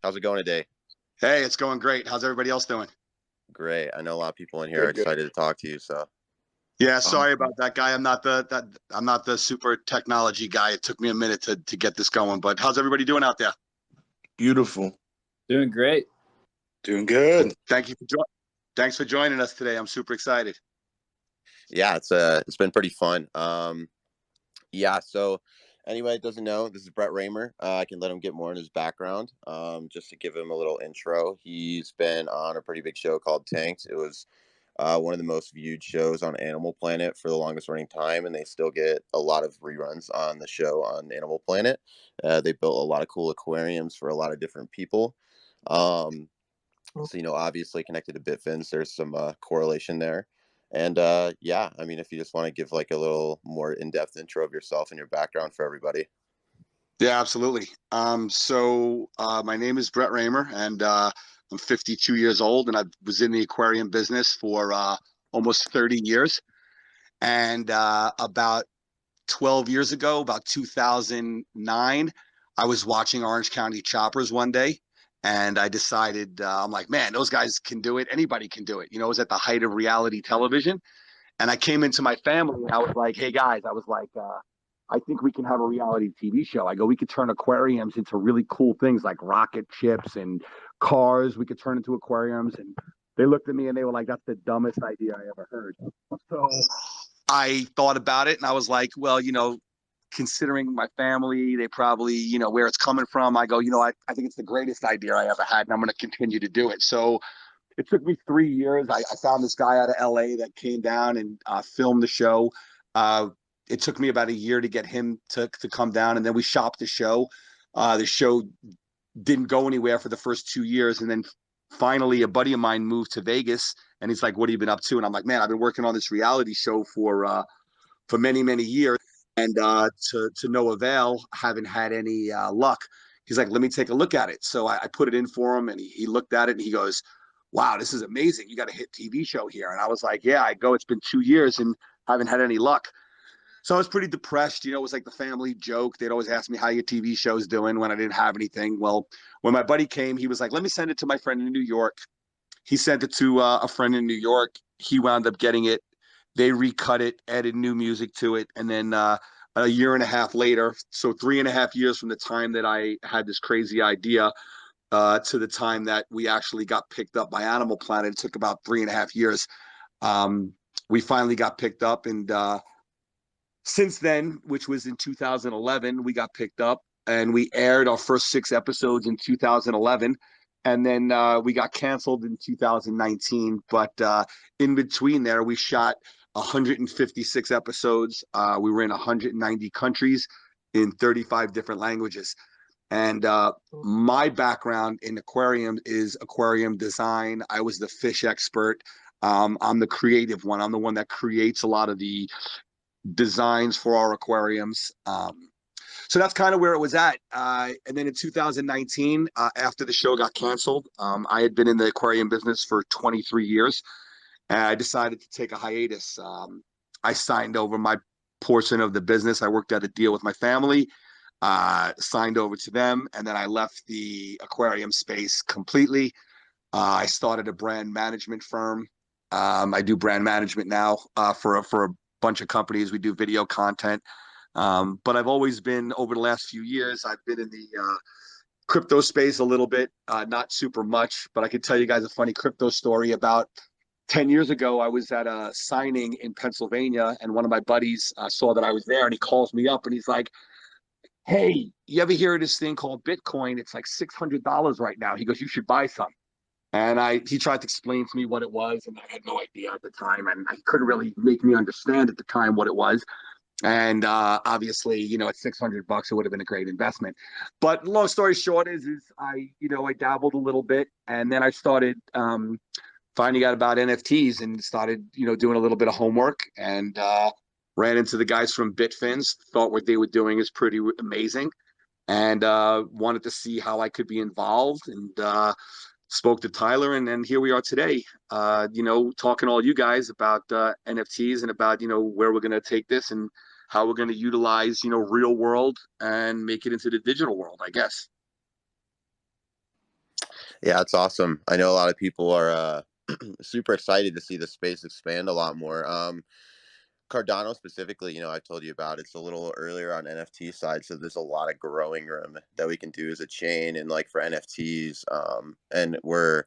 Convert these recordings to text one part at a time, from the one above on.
How's it going today? Hey, it's going great. How's everybody else doing? Great. I know a lot of people in here are Good, good. excited to talk to you. So, Yeah, sorry awesome. about that guy. I'm not the super technology guy. It took me a minute to get this going, but how's everybody doing out there? Beautiful. Doing great. Doing good. Thanks for joining us today. I'm super excited. Yeah, it's been pretty fun. Yeah. So, anybody that doesn't know, this is Brett Raymer. I can let him get more in his background. Just to give him a little intro, he's been on a pretty big show called Tanked. It was one of the most viewed shows on Animal Planet for the longest running time, and they still get a lot of reruns on the show on Animal Planet. They built a lot of cool aquariums for a lot of different people. Um, so obviously connected to BitFins, there's some correlation there. And yeah, I mean, if you just want to give like a little more in-depth intro of yourself and your background for everybody. Yeah, absolutely. My name is Brett Raymer, and I'm 52 years old, and I was in the aquarium business for almost 30 years. And about 12 years ago, about 2009, I was watching Orange County Choppers one day, and I decided, I'm like, man, those guys can do it. Anybody can do it. It was at the height of reality television. And I came into my family and I was like, hey, guys, I was like, I think we can have a reality TV show. I go, we could turn aquariums into really cool things like rocket ships and cars. We could turn into aquariums. And they looked at me and they were like, that's the dumbest idea I ever heard. So I thought about it and I was like, well, considering my family, they probably, where it's coming from, I go, I think it's the greatest idea I ever had and I'm going to continue to do it. So it took me 3 years. I found this guy out of LA that came down and filmed the show. It took me about a year to get him to come down, and then we shopped the show. The show didn't go anywhere for the first 2 years, and then finally, a buddy of mine moved to Vegas, and he's like, "What have you been up to?" And I'm like, "Man, I've been working on this reality show for many years, and to no avail. Haven't had any luck." He's like, "Let me take a look at it." So I put it in for him, and he looked at it, and he goes, "Wow, this is amazing. You got a hit TV show here." And I was like, "Yeah." I go, "It's been 2 years and haven't had any luck." So I was pretty depressed. It was like the family joke. They'd always ask me how your TV show's doing when I didn't have anything. Well, when my buddy came, he was like, "Let me send it to my friend in New York." He sent it to a friend in New York. He wound up getting it. They recut it, added new music to it, and then a year and a half later, so 3.5 years from the time that I had this crazy idea to the time that we actually got picked up by Animal Planet, it took about 3.5 years. Um, we finally got picked up, and since then, which was in 2011, we got picked up and we aired our first 6 episodes in 2011. And then we got canceled in 2019. But in between there, we shot 156 episodes. We were in 190 countries in 35 different languages. And my background in aquarium is aquarium design. I was the fish expert. I'm the creative one. I'm the one that creates a lot of the designs for our aquariums. So that's kind of where it was at. And then in 2019, after the show got canceled, I had been in the aquarium business for 23 years. And I decided to take a hiatus. I signed over my portion of the business. I worked out a deal with my family, signed over to them, and then I left the aquarium space completely. I started a brand management firm. I do brand management now for a bunch of companies. We do video content. But I've always been, over the last few years, I've been in the crypto space a little bit, not super much, but I could tell you guys a funny crypto story. About 10 years ago, I was at a signing in Pennsylvania, and one of my buddies saw that I was there, and he calls me up and he's like, "Hey, you ever hear of this thing called Bitcoin? It's like $600 right now." He goes, "You should buy some." And he tried to explain to me what it was, and I had no idea at the time, and I couldn't really make me understand at the time what it was. And obviously, at $600, it would have been a great investment. But long story short is I dabbled a little bit, and then I started finding out about NFTs and started doing a little bit of homework and ran into the guys from BitFins. Thought what they were doing is pretty amazing, and wanted to see how I could be involved and. Spoke to Tyler, and then here we are today, talking to all you guys about NFTs and about, where we're going to take this and how we're going to utilize, real world and make it into the digital world, I guess. Yeah, it's awesome. I know a lot of people are super excited to see the space expand a lot more. Cardano specifically, I've told you about it's a little earlier on NFT side, so there's a lot of growing room that we can do as a chain and like for NFTs. And we're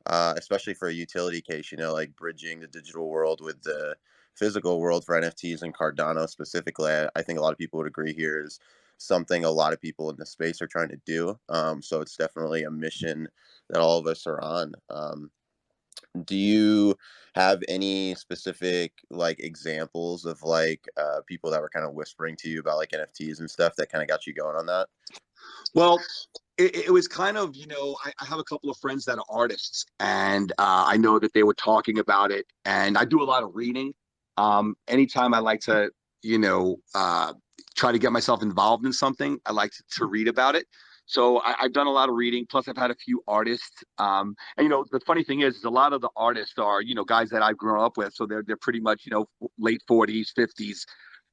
especially for a utility case, like bridging the digital world with the physical world for NFTs and Cardano specifically. I think a lot of people would agree here is something a lot of people in the space are trying to do. So it's definitely a mission that all of us are on. Do you have any specific like examples of like people that were kind of whispering to you about like NFTs and stuff that kind of got you going on that? Well, it was kind of, I have a couple of friends that are artists, and I know that they were talking about it, and I do a lot of reading. Anytime I like to, you know, uh, try to get myself involved in something, I like to read about it. So I've done a lot of reading. Plus, I've had a few artists. And the funny thing is a lot of the artists are, guys that I've grown up with. So they're pretty much, late 40s, 50s,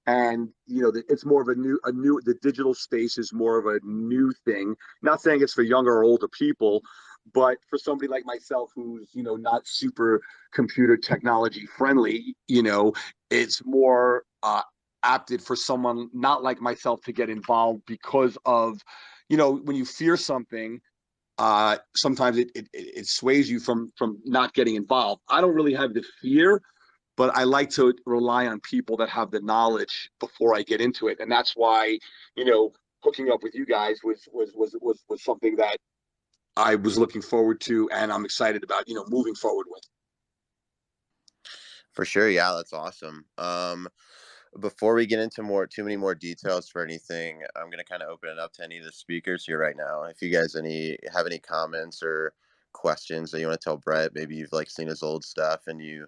and it's more of a new the digital space is more of a new thing. Not saying it's for younger or older people, but for somebody like myself who's not super computer technology friendly, it's more apted for someone not like myself to get involved because of when you fear something, sometimes it sways you from not getting involved. I don't really have the fear, but I like to rely on people that have the knowledge before I get into it, and that's why hooking up with you guys was something that I was looking forward to, and I'm excited about moving forward with. For sure, yeah, that's awesome. Before we get into too many more details for anything, I'm gonna kind of open it up to any of the speakers here right now. If you guys have any comments or questions that you want to tell Brett, maybe you've like seen his old stuff and you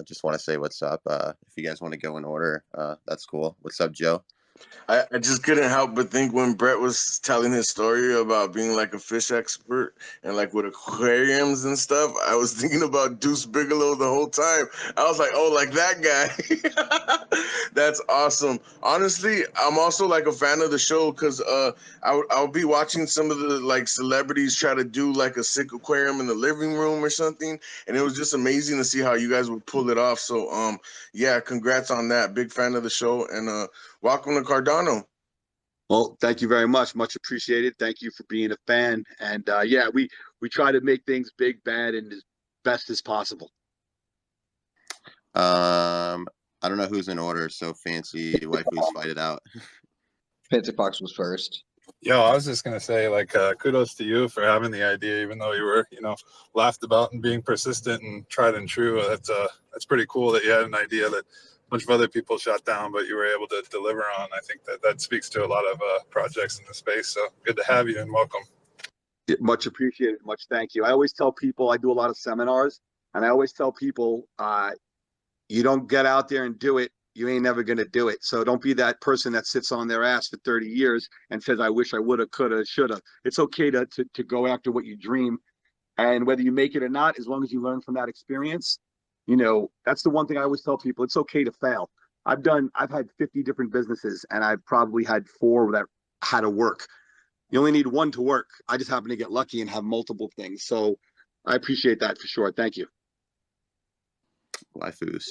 just want to say what's up. If you guys want to go in order, that's cool. What's up, Joe? I just couldn't help but think when Brett was telling his story about being like a fish expert and like with aquariums and stuff, I was thinking about Deuce Bigelow the whole time. I was like, oh, like that guy. That's awesome. Honestly, I'm also like a fan of the show because I'll be watching some of the like celebrities try to do like a sick aquarium in the living room or something, and it was just amazing to see how you guys would pull it off. So yeah, congrats on that. Big fan of the show, and welcome to Cardano. Well, thank you very much. Much appreciated. Thank you for being a fan. And yeah, we try to make things big, bad, and as best as possible. I don't know who's in order, so fancy waifus fight it out. Fancy Fox was first. Yo, I was just gonna say, like, kudos to you for having the idea, even though you were, laughed about and being persistent and tried and true. That's pretty cool that you had an idea that a bunch of other people shot down, but you were able to deliver on. I think that speaks to a lot of projects in the space. So good to have you and welcome. Much appreciated. Much thank you. I always tell people I do a lot of seminars, and I always tell people you don't get out there and do it, you ain't never going to do it. So don't be that person that sits on their ass for 30 years and says, I wish I would have, could have, should have. It's okay to go after what you dream. And whether you make it or not, as long as you learn from that experience, that's the one thing I always tell people. It's okay to fail. I've had 50 different businesses, and I've probably had 4 that had to work. You only need 1 to work. I just happen to get lucky and have multiple things. So I appreciate that for sure. Thank you. Waifus.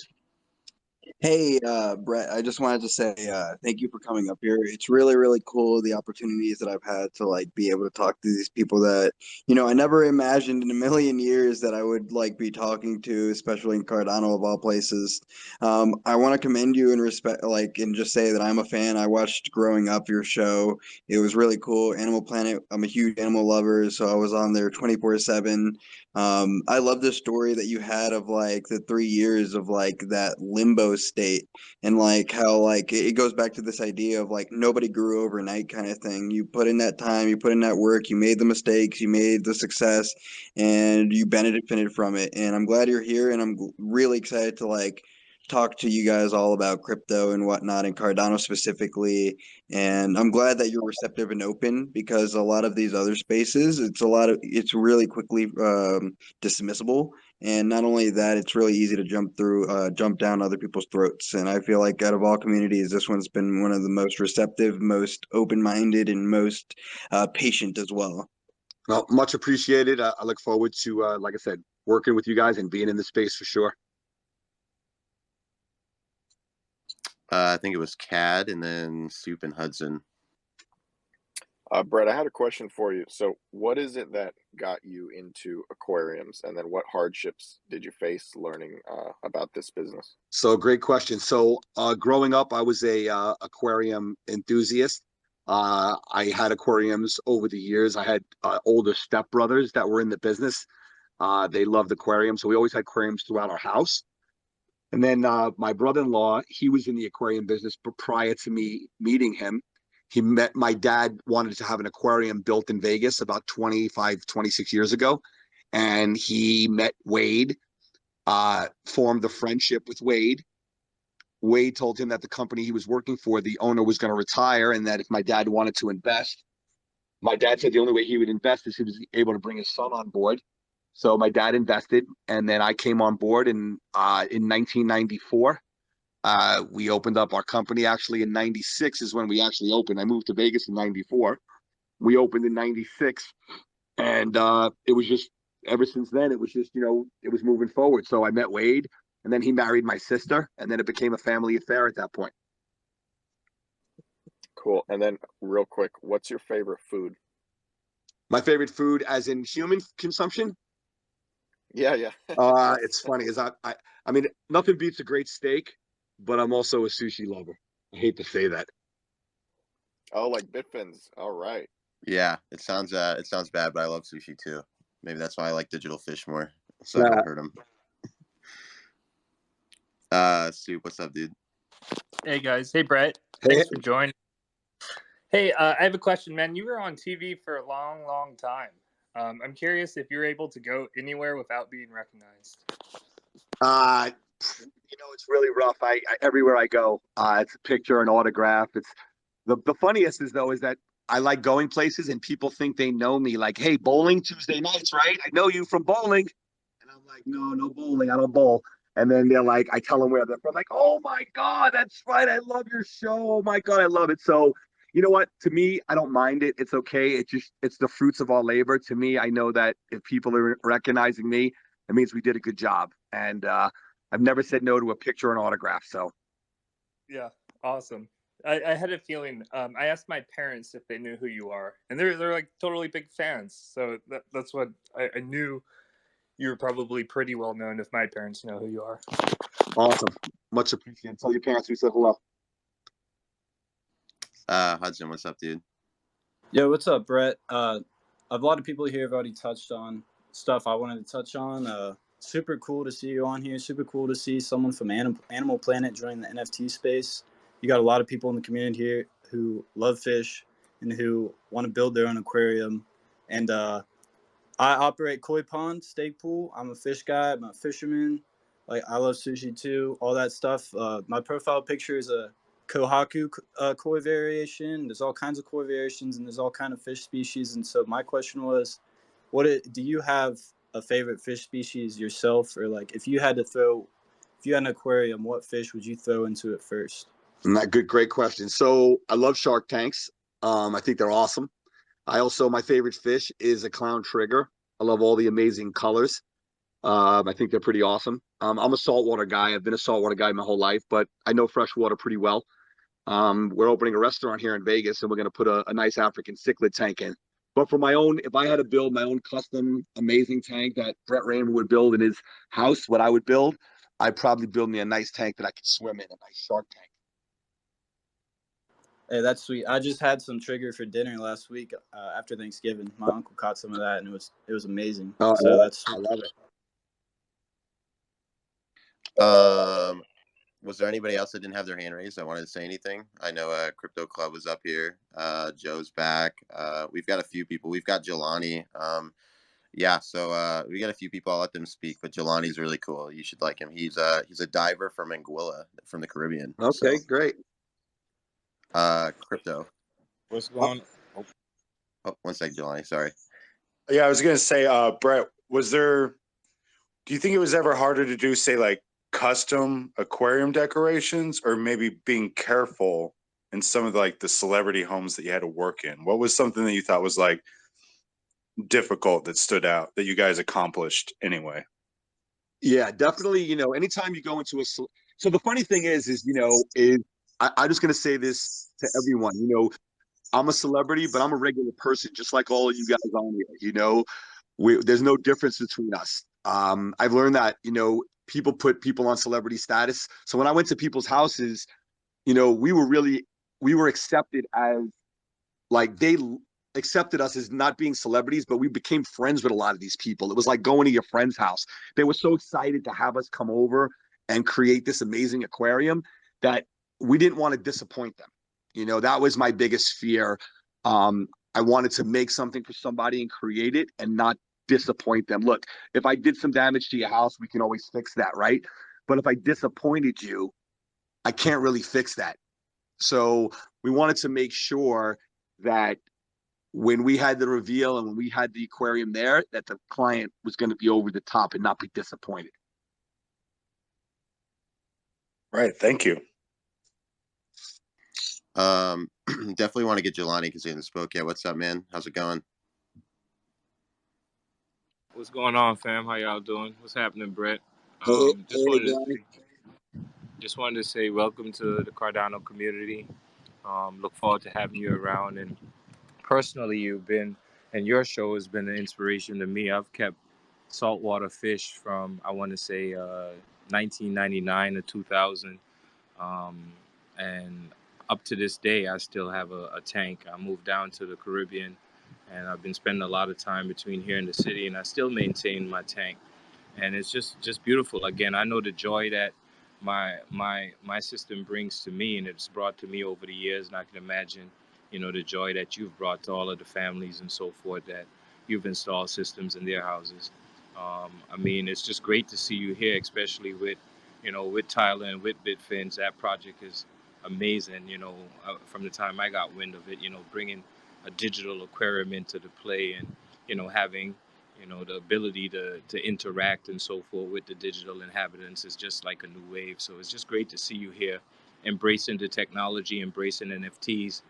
Hey, Brett, I just wanted to say thank you for coming up here. It's really, really cool the opportunities that I've had to like be able to talk to these people that, I never imagined in a million years that I would like be talking to, especially in Cardano of all places. I want to commend you and respect, like, and just say that I'm a fan. I watched growing up your show. It was really cool. Animal Planet, I'm a huge animal lover, so I was on there 24/7. I love the story that you had of like the 3 years of like that limbo state, and like how like it goes back to this idea of like nobody grew overnight kind of thing. You put in that time, you put in that work, you made the mistakes, you made the success, and you benefited from it. And I'm glad you're here, and I'm really excited to like talk to you guys all about crypto and whatnot, and Cardano specifically. And I'm glad that you're receptive and open, because a lot of these other spaces, it's really quickly dismissible. And not only that, it's really easy to jump down other people's throats. And I feel like out of all communities, this one's been one of the most receptive, most open-minded, and most patient as well. Well, much appreciated. I look forward to, like I said, working with you guys and being in the space for sure. I think it was Cad and then Soup and Hudson. Brett, I had a question for you. So, what is it that got you into aquariums, and then what hardships did you face learning about this business? So great question. So growing up, I was a aquarium enthusiast. I had aquariums over the years. I had older stepbrothers that were in the business. They loved aquariums, so we always had aquariums throughout our house. And then my brother-in-law, he was in the aquarium business, but prior to me meeting him, he met my dad wanted to have an aquarium built in Vegas about 25, 26 years ago. And he met Wade, formed a friendship with Wade. Wade told him that the company he was working for, the owner was going to retire, and that if my dad wanted to invest, my dad said the only way he would invest is he was able to bring his son on board. So my dad invested, and then I came on board in 1994. We opened up our company. Actually, in '96 is when we actually opened. I moved to Vegas in '94. We opened in '96, and it was just ever since then. It was just it was moving forward. So I met Wade, and then he married my sister, and then it became a family affair at that point. Cool. And then, real quick, what's your favorite food? My favorite food, as in human consumption. Yeah, yeah. It's funny, is I mean, nothing beats a great steak, but I'm also a sushi lover. I hate to say that. Oh, like BitFins. All right. Yeah, it sounds bad, but I love sushi too. Maybe that's why I like digital fish more, so I don't hurt them. Soup, what's up, dude? Hey guys. Hey Brett. Hey. Thanks for joining. Hey, I have a question, man. You were on TV for a long, long time. I'm curious if you're able to go anywhere without being recognized. It's really rough. I everywhere I go, it's a picture, an autograph. It's the funniest is that I like going places and people think they know me. Like, hey, bowling Tuesday nights, right? I know you from bowling, and I'm like, no bowling. I don't bowl. And then they're like, I tell them where they're from. Like, oh my God, that's right. I love your show. Oh my God, I love it. So, you know what? To me, I don't mind it. It's okay. It's the fruits of our labor. To me, I know that if people are recognizing me, it means we did a good job. And I've never said no to a picture or an autograph. So, Yeah, awesome. I had a feeling. I asked my parents if they knew who you are, and they're like totally big fans. So that's what I knew. You were probably pretty well known if my parents know who you are. awesome. Much appreciated. Tell your parents we said hello. Hudson, what's up, dude? Yo, what's up, Brett? A lot of people here have already touched on stuff I wanted to touch on. Super cool to see you on here. Super cool to see someone from Animal Planet join the NFT space. You got a lot of people in the community here who love fish and who want to build their own aquarium. And I operate koi pond, stake pool. I'm a fish guy. I'm a fisherman. Like, I love sushi too, all that stuff. My profile picture is a Kohaku koi variation. There's all kinds of koi variations, and there's all kind of fish species. And so my question was, do you have a favorite fish species yourself, or like if you had an aquarium, what fish would you throw into it first? Great question. So I love shark tanks. I think they're awesome. My favorite fish is a clown trigger. I love all the amazing colors. I think they're pretty awesome. I'm a saltwater guy. I've been a saltwater guy my whole life, but I know freshwater pretty well. We're opening a restaurant here in Vegas, and we're going to put a nice African cichlid tank in. But for my own, if I had to build my own custom amazing tank that Brett Raymer would build in his house, what I would build, I'd probably build me a nice tank that I could swim in, a nice shark tank. Hey, that's sweet. I just had some trigger for dinner last week after Thanksgiving. My uncle caught some of that, and it was amazing. So that's sweet. I love it. Was there anybody else that didn't have their hand raised? I wanted to say anything. I know Crypto Club was up here. Joe's back. We've got a few people. We've got Jelani. Yeah, so we got a few people. I'll let them speak, but Jelani's really cool. You should like him. He's a diver from Anguilla, from the Caribbean. Okay, great. Crypto. What's going on? Oh, one sec, Jelani. Sorry. Yeah, I was gonna say, Brett, do you think it was ever harder to do, say, like custom aquarium decorations, or maybe being careful in some of the celebrity homes that you had to work in? What was something that you thought was like difficult that stood out that you guys accomplished anyway? Yeah, definitely. You know, anytime you go into so the funny thing is I'm just gonna say this to everyone. You know, I'm a celebrity, but I'm a regular person, just like all of you guys on here. You know, there's no difference between us. I've learned that, you know, people put people on celebrity status. So when I went to people's houses, you know, we were accepted as, like, they accepted us as not being celebrities, but we became friends with a lot of these people. It was like going to your friend's house. They were so excited to have us come over and create this amazing aquarium that we didn't want to disappoint them. You know, that was my biggest fear. I wanted to make something for somebody and create it and not disappoint them. Look, if I did some damage to your house, we can always fix that, right? But if I disappointed you, I can't really fix that. So we wanted to make sure that when we had the reveal and when we had the aquarium there, that the client was going to be over the top and not be disappointed. Right. Thank you. Definitely want to get Jelani because he hasn't spoke yet. What's up, man? How's it going? What's going on, fam? How y'all doing? What's happening, Brett? Hey, Just wanted to say welcome to the Cardano community. Look forward to having you around. And personally, your show has been an inspiration to me. I've kept saltwater fish from, I want to say, 1999 to 2000. And up to this day, I still have a tank. I moved down to the Caribbean, and I've been spending a lot of time between here and the city, and I still maintain my tank. And it's just beautiful. Again, I know the joy that my system brings to me, and it's brought to me over the years, and I can imagine, you know, the joy that you've brought to all of the families and so forth that you've installed systems in their houses. I mean, it's just great to see you here, especially with, you know, with Tyler and with BitFins. That project is amazing. You know, from the time I got wind of it, you know, bringing a digital aquarium into the play, and, you know, having, you know, the ability to interact and so forth with the digital inhabitants is just like a new wave. So it's just great to see you here, embracing the technology, embracing NFTs,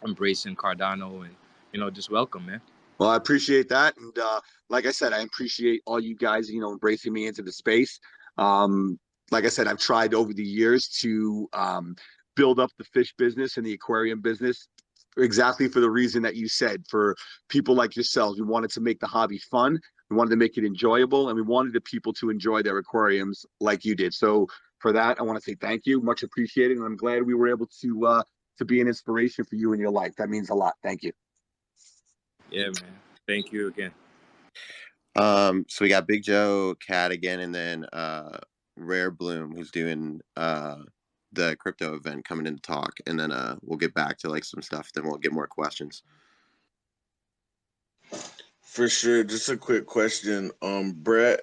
embracing Cardano, and, you know, just welcome, man. Well, I appreciate that. And like I said, I appreciate all you guys, you know, embracing me into the space. Like I said, I've tried over the years to build up the fish business and the aquarium business exactly for the reason that you said. For people like yourselves, we wanted to make the hobby fun, we wanted to make it enjoyable, and we wanted the people to enjoy their aquariums like you did. So for that, I want to say thank you, much appreciated, and I'm glad we were able to be an inspiration for you in your life. That means a lot. Thank you. Yeah, man. Thank you again. So we got Big Joe, Cat again, and then Rare Bloom, who's doing the crypto event, coming in to talk, and then we'll get back to like some stuff. Then we'll get more questions. For sure. Just a quick question, Brett.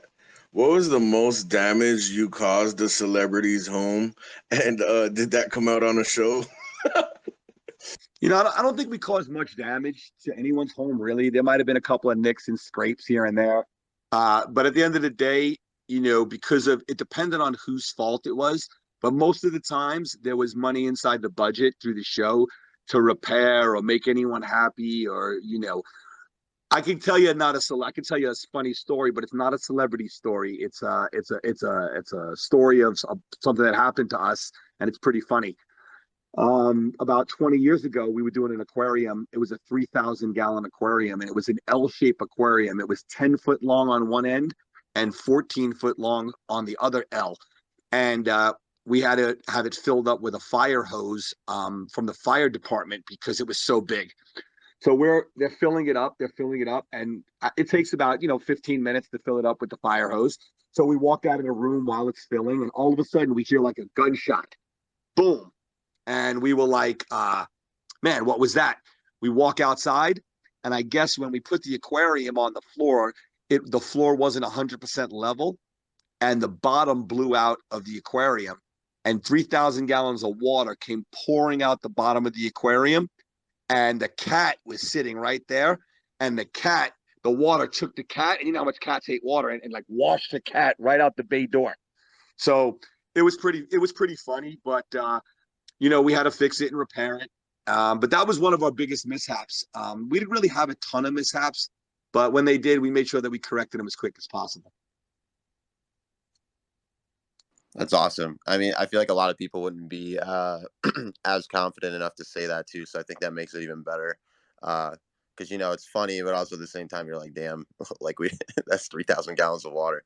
What was the most damage you caused a celebrity's home, and did that come out on a show? You know, I don't think we caused much damage to anyone's home, really. There might have been a couple of nicks and scrapes here and there. But at the end of the day, you know, because of it depended on whose fault it was. But most of the times there was money inside the budget through the show to repair or make anyone happy, or, you know, I can tell you I can tell you a funny story, but it's not a celebrity story. It's a story of something that happened to us, and it's pretty funny. About 20 years ago, we were doing an aquarium. It was a 3,000-gallon aquarium, and it was an L-shaped aquarium. It was 10 foot long on one end and 14 foot long on the other L. And we had to have it filled up with a fire hose from the fire department because it was so big. So they're filling it up, and it takes about, 15 minutes to fill it up with the fire hose. So we walk out of the room while it's filling, and all of a sudden we hear like a gunshot, boom. And we were like, man, what was that? We walk outside, and I guess when we put the aquarium on the floor, the floor wasn't 100% level, and the bottom blew out of the aquarium, and 3,000 gallons of water came pouring out the bottom of the aquarium, and the cat was sitting right there, and the water took the cat, and you know how much cats hate water, and like washed the cat right out the bay door. So it was pretty funny, but we had to fix it and repair it. But that was one of our biggest mishaps. We didn't really have a ton of mishaps. But when they did, we made sure that we corrected them as quick as possible. That's awesome. I mean, I feel like a lot of people wouldn't be as confident enough to say that too. So I think that makes it even better. Because it's funny, but also at the same time, you're like, damn, like that's 3,000 gallons of water.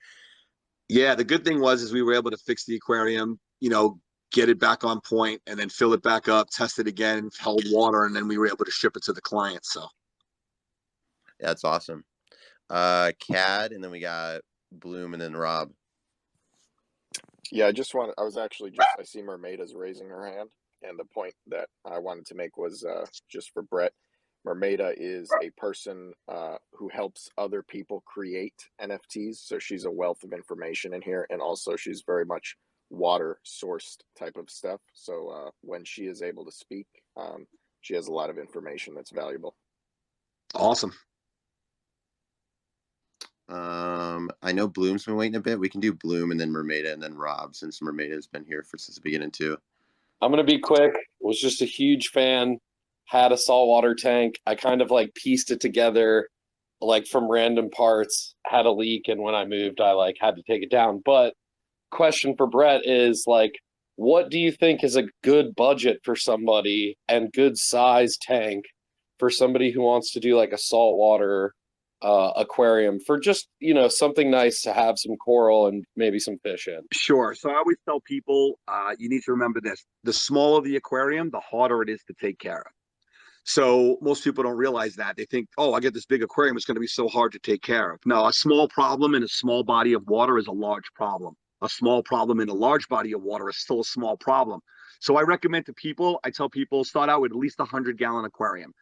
Yeah, the good thing was we were able to fix the aquarium, get it back on point, and then fill it back up, test it again, held water, and then we were able to ship it to the client. So yeah, that's awesome. Cad, and then we got Bloom, and then Rob. Yeah, I see Mermaida's raising her hand, and the point that I wanted to make was just for Brett. Mermaida is a person who helps other people create NFTs, so she's a wealth of information in here, and also she's very much water sourced type of stuff. So when she is able to speak, she has a lot of information that's valuable. Awesome. I know Bloom's been waiting a bit. We can do Bloom and then Mermaida and then Rob, since Mermaida's been here since the beginning too. I'm going to be quick. Was just a huge fan. Had a saltwater tank. I kind of like pieced it together like from random parts. Had a leak, and when I moved, I like had to take it down. But question for Brett is like, what do you think is a good budget for somebody and good size tank for somebody who wants to do like a saltwater aquarium for just something nice to have some coral and maybe some fish in? Sure. So I always tell people you need to remember this: the smaller the aquarium, the harder it is to take care of. So most people don't realize that. They think, oh, I get this big aquarium, it's going to be so hard to take care of. No, a small problem in a small body of water is a large problem. A small problem in a large body of water is still a small problem. So I recommend to people, I tell people, start out with at least a 100-gallon aquarium.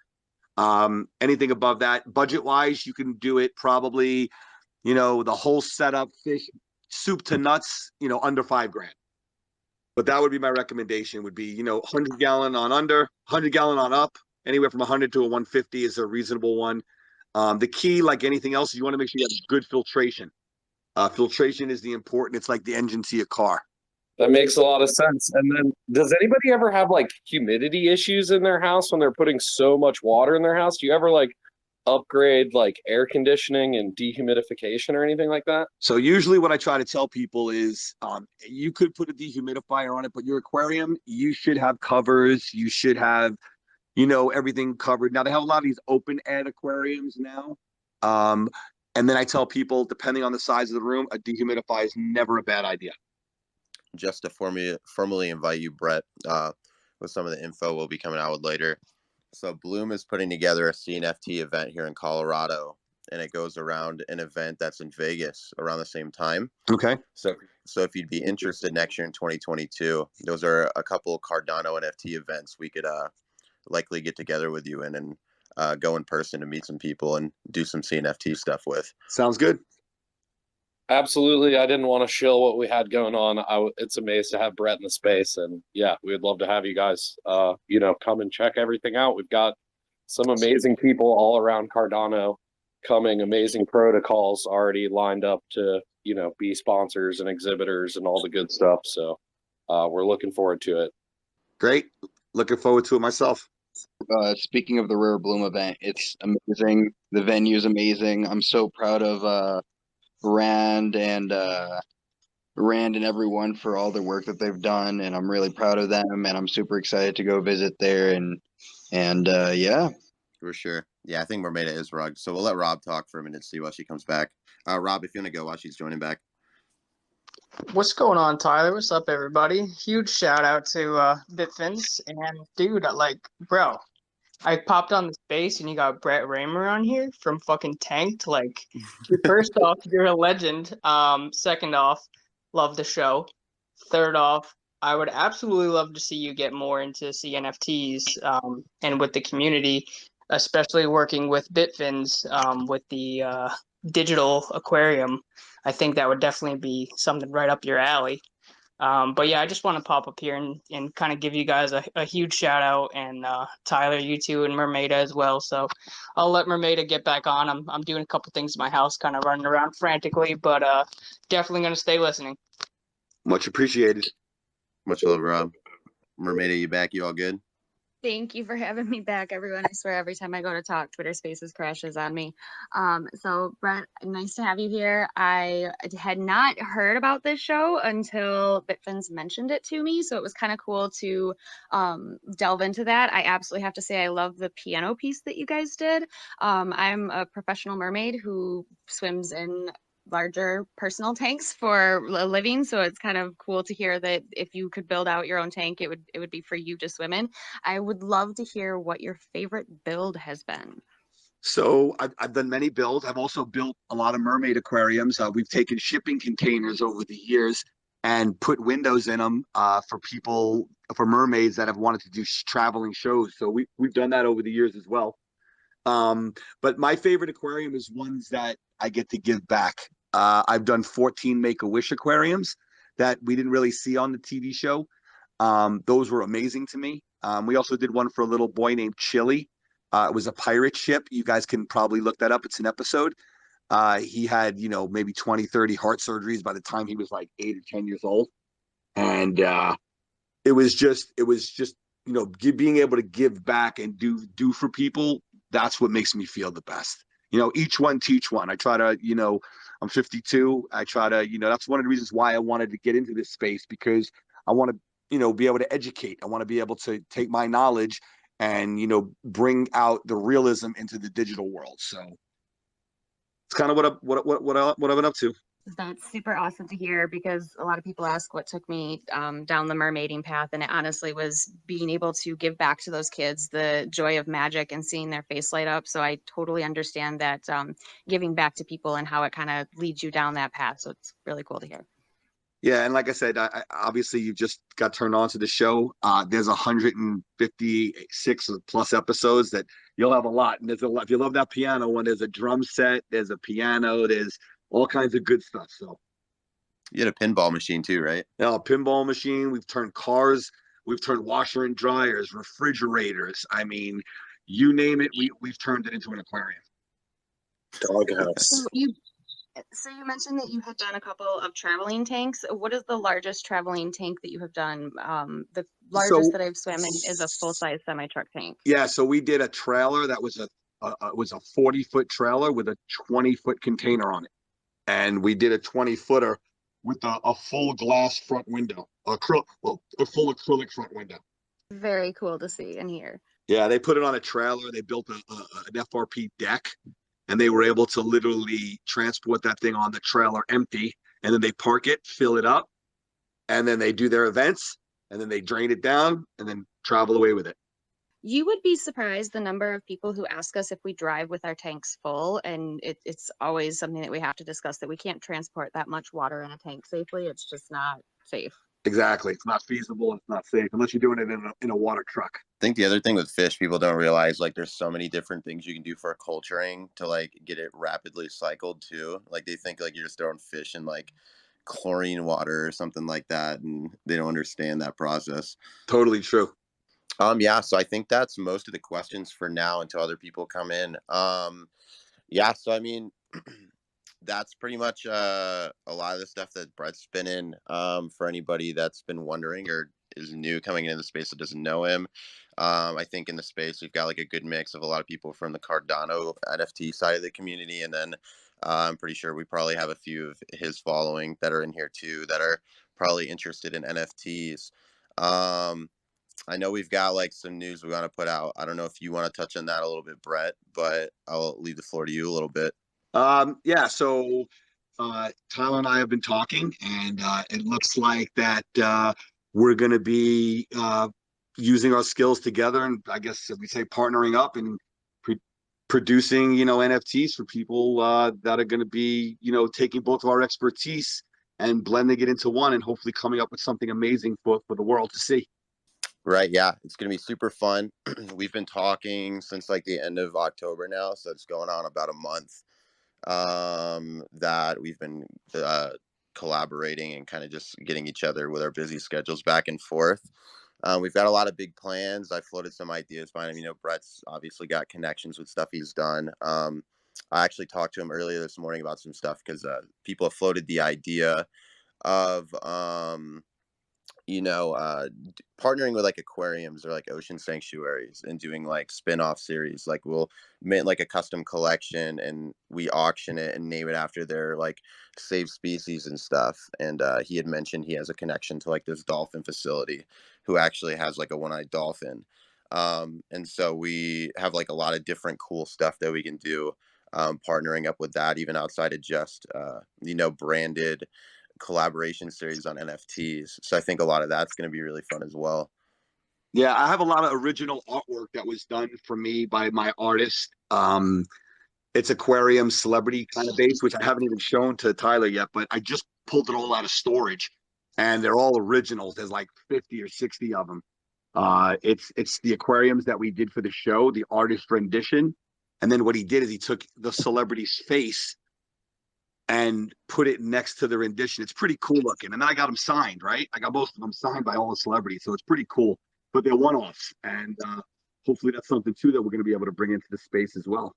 Anything above that, budget-wise, you can do it probably, the whole setup, fish, soup to nuts, under $5,000. But that would be my recommendation, would be, 100-gallon on under, 100-gallon on up. Anywhere from 100 to a 150 is a reasonable one. The key, like anything else, is you want to make sure you have good filtration. Filtration is it's like the engine to your car. That makes a lot of sense. And then does anybody ever have like humidity issues in their house when they're putting so much water in their house? Do you ever like upgrade like air conditioning and dehumidification or anything like that? So usually what I try to tell people is you could put a dehumidifier on it, but your aquarium, you should have covers. You should have everything covered. Now they have a lot of these open air aquariums now. And then I tell people, depending on the size of the room, a dehumidifier is never a bad idea. Just to formally invite you, Brett, with some of the info we'll be coming out with later. So Bloom is putting together a CNFT event here in Colorado, and it goes around an event that's in Vegas around the same time. Okay. So if you'd be interested next year in 2022, those are a couple of Cardano NFT events we could likely get together with you and go in person to meet some people and do some CNFT stuff with. Sounds good. Absolutely. I didn't want to shill what we had going on. It's amazing to have Brett in the space, and yeah, we would love to have you guys, come and check everything out. We've got some amazing people all around Cardano coming, amazing protocols already lined up to, be sponsors and exhibitors and all the good stuff. So we're looking forward to it. Great. Looking forward to it myself. Speaking of the Rare Bloom event, it's amazing. The venue is amazing. I'm so proud of Rand and everyone for all the work that they've done, and I'm really proud of them, and I'm super excited to go visit there and yeah. For sure. Yeah, I think Mermaida is rugged. So we'll let Rob talk for a minute to see while she comes back. Rob, if you want to go while she's joining back. What's going on, Tyler? What's up, everybody? Huge shout out to BitFins. And dude, bro, I popped on the space and you got Brett Raymer on here from fucking Tanked. First off, you're a legend. Second off, love the show. Third off, I would absolutely love to see you get more into CNFTs and with the community, especially working with BitFins with the digital aquarium. I think that would definitely be something right up your alley. But yeah, I just want to pop up here and kind of give you guys a huge shout out, and Tyler, you too, and Mermaida as well. So I'll let Mermaida get back on. I'm doing a couple things in my house, kind of running around frantically, but definitely going to stay listening. Much appreciated. Much love, Rob. Mermaida, you back? You all good? Thank you for having me back, everyone. I swear every time I go to talk, Twitter Spaces crashes on me. So Brett, nice to have you here. I had not heard about this show until BitFins mentioned it to me, so it was kind of cool to delve into that. I absolutely have to say I love the piano piece that you guys did. I'm a professional mermaid who swims in larger personal tanks for a living, so it's kind of cool to hear that if you could build out your own tank, it would be for you to swim in. I would love to hear what your favorite build has been. So I've done many builds. I've also built a lot of mermaid aquariums. We've taken shipping containers over the years and put windows in them for people, for mermaids that have wanted to do traveling shows. So we've done that over the years as well. But my favorite aquarium is ones that I get to give back. I've done 14 Make-A-Wish aquariums that we didn't really see on the TV show. Those were amazing to me. We also did one for a little boy named Chili. It was a pirate ship. You guys can probably look that up. It's an episode. He had, maybe 20, 30 heart surgeries by the time he was like 8 or 10 years old. And it was just, being able to give back and do for people. That's what makes me feel the best. Each one teach one. I try to, I'm 52. I try to, that's one of the reasons why I wanted to get into this space, because I want to, be able to educate. I want to be able to take my knowledge and, bring out the realism into the digital world. So it's kind of what I've been up to. That's super awesome to hear, because a lot of people ask what took me down the mermaiding path, and it honestly was being able to give back to those kids the joy of magic and seeing their face light up. So I totally understand that giving back to people and how it kind of leads you down that path. So it's really cool to hear. Yeah, and like I said, obviously you just got turned on to the show. There's 156 plus episodes that you'll have a lot. And there's a lot. If you love that piano one, there's a drum set, there's a piano, there's all kinds of good stuff. So you had a pinball machine too, right? Yeah, a pinball machine. We've turned cars, we've turned washer and dryers, refrigerators. I mean, you name it, we've turned it into an aquarium. Doghouse. So you mentioned that you had done a couple of traveling tanks. What is the largest traveling tank that you have done? The largest that I've swam in is a full-size semi-truck tank. Yeah, so we did a trailer that was a 40-foot trailer with a 20-foot container on it, and we did a 20-footer with a full glass front window, a full acrylic front window. Very cool to see and hear. Yeah, they put it on a trailer. They built an FRP deck, and they were able to literally transport that thing on the trailer empty, and then they park it, fill it up, and then they do their events, and then they drain it down, and then travel away with it. You would be surprised the number of people who ask us if we drive with our tanks full, and it's always something that we have to discuss, that we can't transport that much water in a tank safely. It's just not safe. Exactly. It's not feasible. It's not safe unless you're doing it in a water truck. I think the other thing with fish, people don't realize, like, there's so many different things you can do for culturing to like get it rapidly cycled too. Like they think like you're just throwing fish in like chlorine water or something like that, and they don't understand that process. Totally true. Yeah, so I think that's most of the questions for now until other people come in. Yeah, so I mean, that's pretty much a lot of the stuff that Brett's been in. For anybody that's been wondering or is new coming into the space that doesn't know him, I think in the space we've got like a good mix of a lot of people from the Cardano NFT side of the community, and then I'm pretty sure we probably have a few of his following that are in here too that are probably interested in NFTs. I know we've got like some news we want to put out. I don't know if you want to touch on that a little bit, Brett, but I'll leave the floor to you a little bit. Yeah, so Tyler and I have been talking, and it looks like that we're going to be using our skills together, and I guess we say partnering up and producing, NFTs for people that are going to be, taking both of our expertise and blending it into one, and hopefully coming up with something amazing for the world to see. Right. Yeah. It's going to be super fun. We've been talking since like the end of October now. So it's going on about a month that we've been collaborating and kind of just getting each other with our busy schedules back and forth. We've got a lot of big plans. I floated some ideas by him. Brett's obviously got connections with stuff he's done. I actually talked to him earlier this morning about some stuff because people have floated the idea of partnering with like aquariums or like ocean sanctuaries and doing like spin-off series. Like we'll make like a custom collection and we auction it and name it after their like saved species and stuff. And he had mentioned he has a connection to like this dolphin facility who actually has like a one-eyed dolphin. And so we have like a lot of different cool stuff that we can do, partnering up with that, even outside of just branded collaboration series on NFTs. So I think a lot of that's going to be really fun as well. Yeah, I have a lot of original artwork that was done for me by my artist. It's Aquarium celebrity kind of base, which I haven't even shown to Tyler yet, but I just pulled it all out of storage and they're all originals. There's like 50 or 60 of them. It's the aquariums that we did for the show, the artist rendition. And then what he did is he took the celebrity's face and put it next to the rendition. It's pretty cool looking. And then I got them signed, right? I got most of them signed by all the celebrities. So it's pretty cool, but they're one-offs. And hopefully that's something too that we're going to be able to bring into the space as well.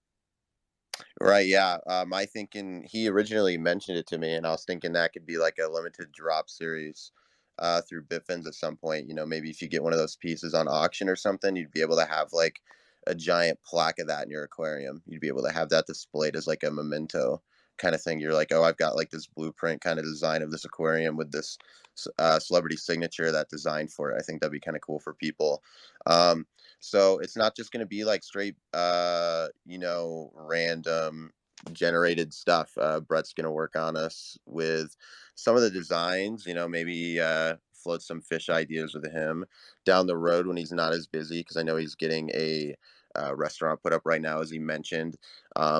Right. Yeah. My thinking, he originally mentioned it to me and I was thinking that could be like a limited drop series through BitFins at some point. Maybe if you get one of those pieces on auction or something, you'd be able to have like a giant plaque of that in your aquarium. You'd be able to have that displayed as like a memento kind of thing. You're like, oh, I've got like this blueprint kind of design of this aquarium with this celebrity signature that designed for it. I think that'd be kind of cool for people. So it's not just going to be like straight, random generated stuff. Brett's going to work on us with some of the designs, maybe float some fish ideas with him down the road when he's not as busy, because I know he's getting a restaurant put up right now, as he mentioned.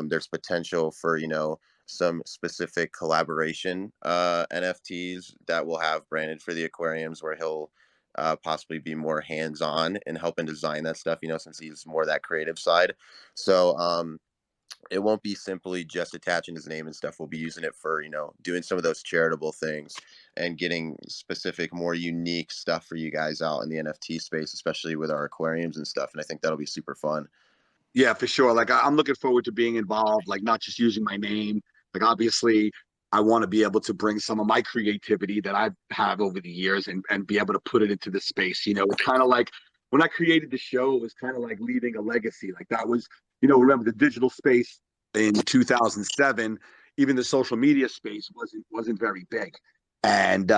There's potential for, some specific collaboration NFTs that we'll have branded for the aquariums where he'll possibly be more hands-on in helping design that stuff, since he's more that creative side. So it won't be simply just attaching his name and stuff. We'll be using it for, doing some of those charitable things and getting specific, more unique stuff for you guys out in the NFT space, especially with our aquariums and stuff. And I think that'll be super fun. Yeah, for sure. Like I'm looking forward to being involved, like not just using my name. Like obviously I want to be able to bring some of my creativity that I've had over the years and be able to put it into the space. It's kind of like when I created the show, it was kind of like leaving a legacy. Like that was, remember the digital space in 2007, even the social media space wasn't very big. And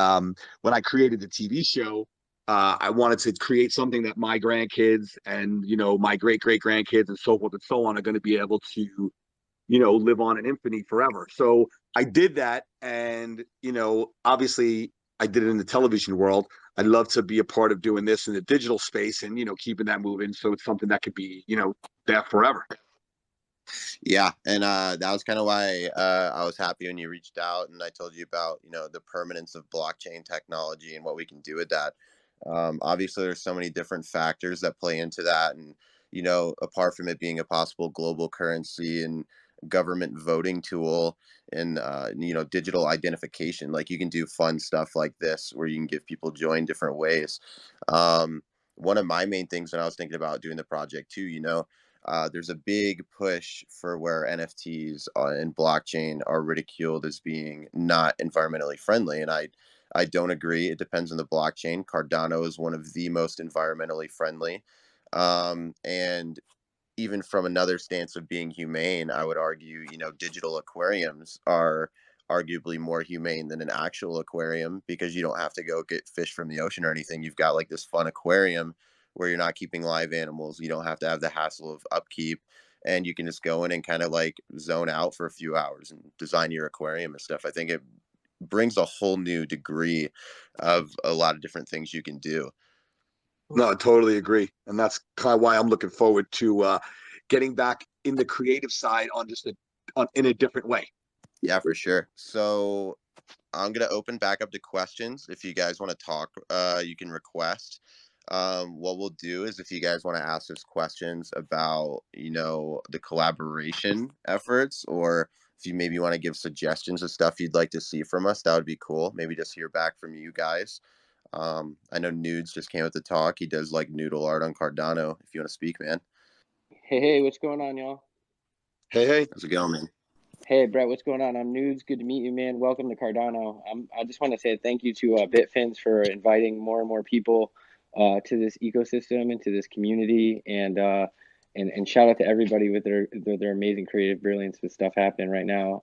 when I created the TV show, I wanted to create something that my grandkids and my great grandkids and so forth and so on are going to be able to live on in infamy forever. So I did that, and obviously I did it in the television world. I'd love to be a part of doing this in the digital space and keeping that moving, so it's something that could be there forever. Yeah, and that was kind of why I was happy when you reached out and I told you about the permanence of blockchain technology and what we can do with that. Obviously, there's so many different factors that play into that, and apart from it being a possible global currency and government voting tool and digital identification, like you can do fun stuff like this where you can give people join different ways. One of my main things when I was thinking about doing the project too, there's a big push for where NFTs and blockchain are ridiculed as being not environmentally friendly. And I don't agree. It depends on the blockchain. Cardano is one of the most environmentally friendly. And even from another stance of being humane, I would argue, digital aquariums are arguably more humane than an actual aquarium because you don't have to go get fish from the ocean or anything. You've got like this fun aquarium where you're not keeping live animals. You don't have to have the hassle of upkeep, and you can just go in and kind of like zone out for a few hours and design your aquarium and stuff. I think it brings a whole new degree of a lot of different things you can do. No, I totally agree. And that's kind of why I'm looking forward to getting back in the creative side on in a different way. Yeah, for sure. So I'm going to open back up to questions. If you guys want to talk, you can request. What we'll do is if you guys want to ask us questions about, the collaboration efforts, or if you maybe want to give suggestions of stuff you'd like to see from us, that would be cool. Maybe just hear back from you guys. I know Nudes just came with the talk. He does like noodle art on Cardano. If you want to speak, man. Hey, what's going on, y'all? Hey. How's it going, man? Hey, Brett, what's going on? I'm Nudes. Good to meet you, man. Welcome to Cardano. I just want to say thank you to BitFins for inviting more and more people to this ecosystem and to this community, and shout out to everybody with their amazing creative brilliance with stuff happening right now.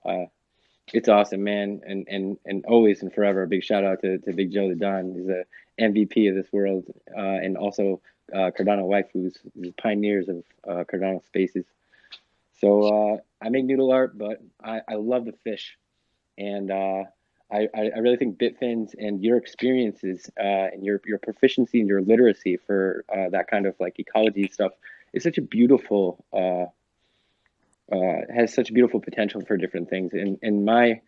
It's awesome, man, and always and forever a big shout out to Big Joe the Don. He's the MVP of this world, and also Cardano waifus, the pioneers of Cardano spaces. So I make noodle art, but I love the fish, and I really think BitFins and your experiences and your proficiency and your literacy for that kind of like ecology stuff is such a beautiful has such a beautiful potential for different things. And my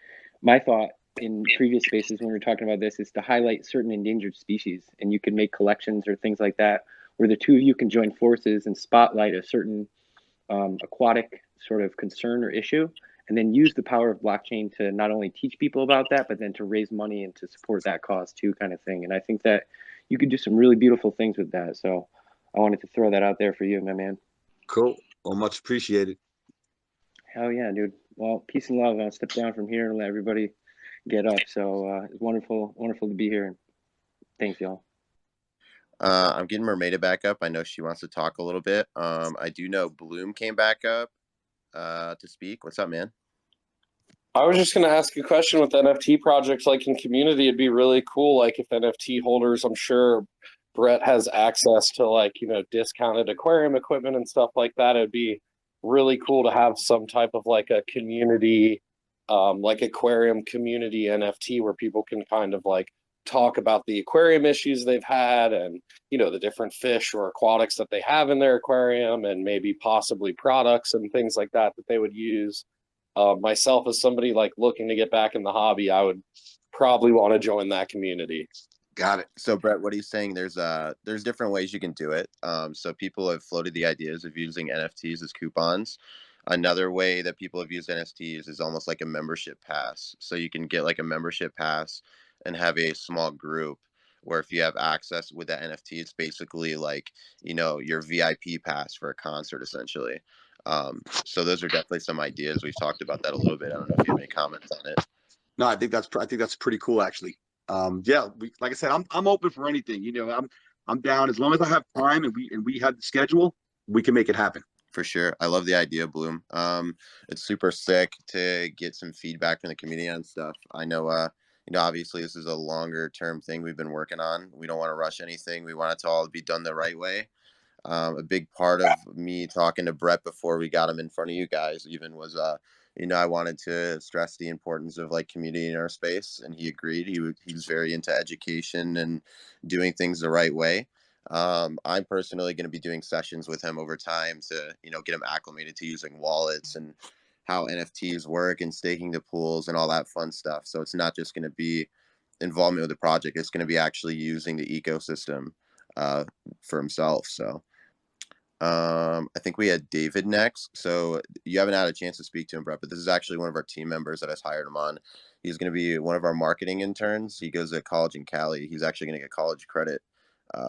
thought in previous spaces when we were talking about this is to highlight certain endangered species, and you can make collections or things like that where the two of you can join forces and spotlight a certain aquatic sort of concern or issue, and then use the power of blockchain to not only teach people about that, but then to raise money and to support that cause too, kind of thing. And I think that you could do some really beautiful things with that. So I wanted to throw that out there for you, my man. Cool. Well, much appreciated. Hell yeah, dude. Well, peace and love. I'll step down from here and let everybody get up. So it's wonderful to be here. Thanks, y'all. I'm getting Mermaida back up. I know she wants to talk a little bit. I do know Bloom came back up to speak. What's up, man? I was just going to ask a question with NFT projects, like in community, it'd be really cool. Like if NFT holders, I'm sure Brett has access to like, discounted aquarium equipment and stuff like that. It'd be really cool to have some type of like a community, like aquarium community NFT where people can kind of like talk about the aquarium issues they've had and, the different fish or aquatics that they have in their aquarium and maybe possibly products and things like that they would use. Myself as somebody like looking to get back in the hobby, I would probably want to join that community. Got it. So Brett, what are you saying? There's different ways you can do it. So people have floated the ideas of using NFTs as coupons. Another way that people have used NFTs is almost like a membership pass. So you can get like a membership pass and have a small group where if you have access with that NFT, it's basically like, your VIP pass for a concert essentially. So those are definitely some ideas. We've talked about that a little bit. I don't know if you have any comments on it. No, I think that's pretty cool actually. Yeah, like I said, I'm open for anything. I'm down as long as I have time and we have the schedule, we can make it happen. For sure. I love the idea, Bloom. It's super sick to get some feedback from the community on stuff. I know, obviously this is a longer term thing we've been working on. We don't want to rush anything. We want it to all be done the right way. A big part of me talking to Brett before we got him in front of you guys even was, I wanted to stress the importance of like community in our space, and he agreed. He was very into education and doing things the right way. I'm personally going to be doing sessions with him over time to, get him acclimated to using wallets and how NFTs work and staking the pools and all that fun stuff. So it's not just going to be involvement with the project. It's going to be actually using the ecosystem for himself. So I think we had David next. So you haven't had a chance to speak to him, Brett, but this is actually one of our team members that has hired him on. He's going to be one of our marketing interns. He goes to college in Cali. He's actually going to get college credit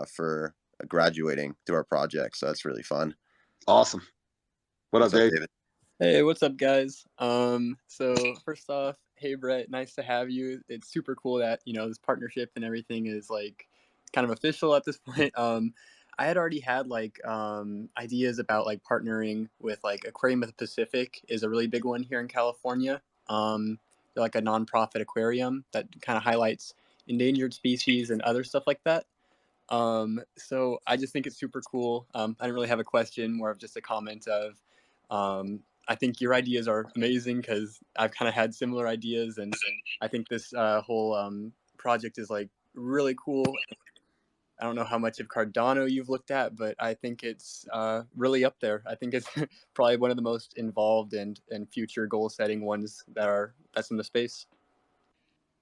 for graduating through our project. So that's really fun. Awesome. What up, Dave? David? Hey, what's up, guys? So first off, hey, Brett, nice to have you. It's super cool that, this partnership and everything is like kind of official at this point. I had already had like ideas about like partnering with like Aquarium of the Pacific is a really big one here in California. They're like a nonprofit aquarium that kind of highlights endangered species and other stuff like that. So I just think it's super cool. I didn't really have a question, more of just a comment of, I think your ideas are amazing because I've kind of had similar ideas, and I think this whole project is like really cool. I don't know how much of Cardano you've looked at, but I think it's really up there. I think it's probably one of the most involved and future goal setting ones that's in the space.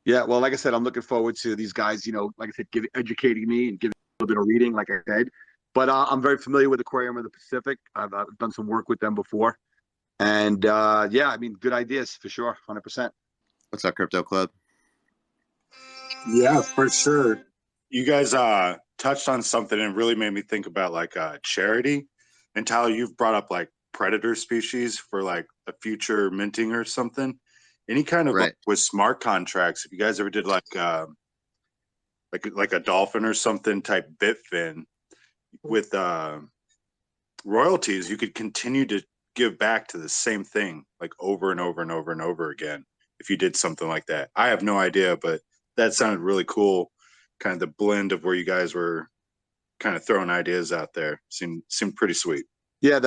Yeah, well, like I said, I'm looking forward to these guys, like I said, educating me and giving a little bit of reading, like I said. But I'm very familiar with Aquarium of the Pacific. I've done some work with them before. And yeah, I mean, good ideas for sure, 100%. What's up, Crypto Club? Yeah, for sure. You guys touched on something and really made me think about like charity. And Tyler, you've brought up like predator species for like a future minting or something. Any kind of Right. like with smart contracts. If you guys ever did like a dolphin or something type BitFin with royalties, you could continue to give back to the same thing like over and over and over and over again if you did something like that. I have no idea, but that sounded really cool. Kind of the blend of where you guys were kind of throwing ideas out there seemed pretty sweet. Yeah,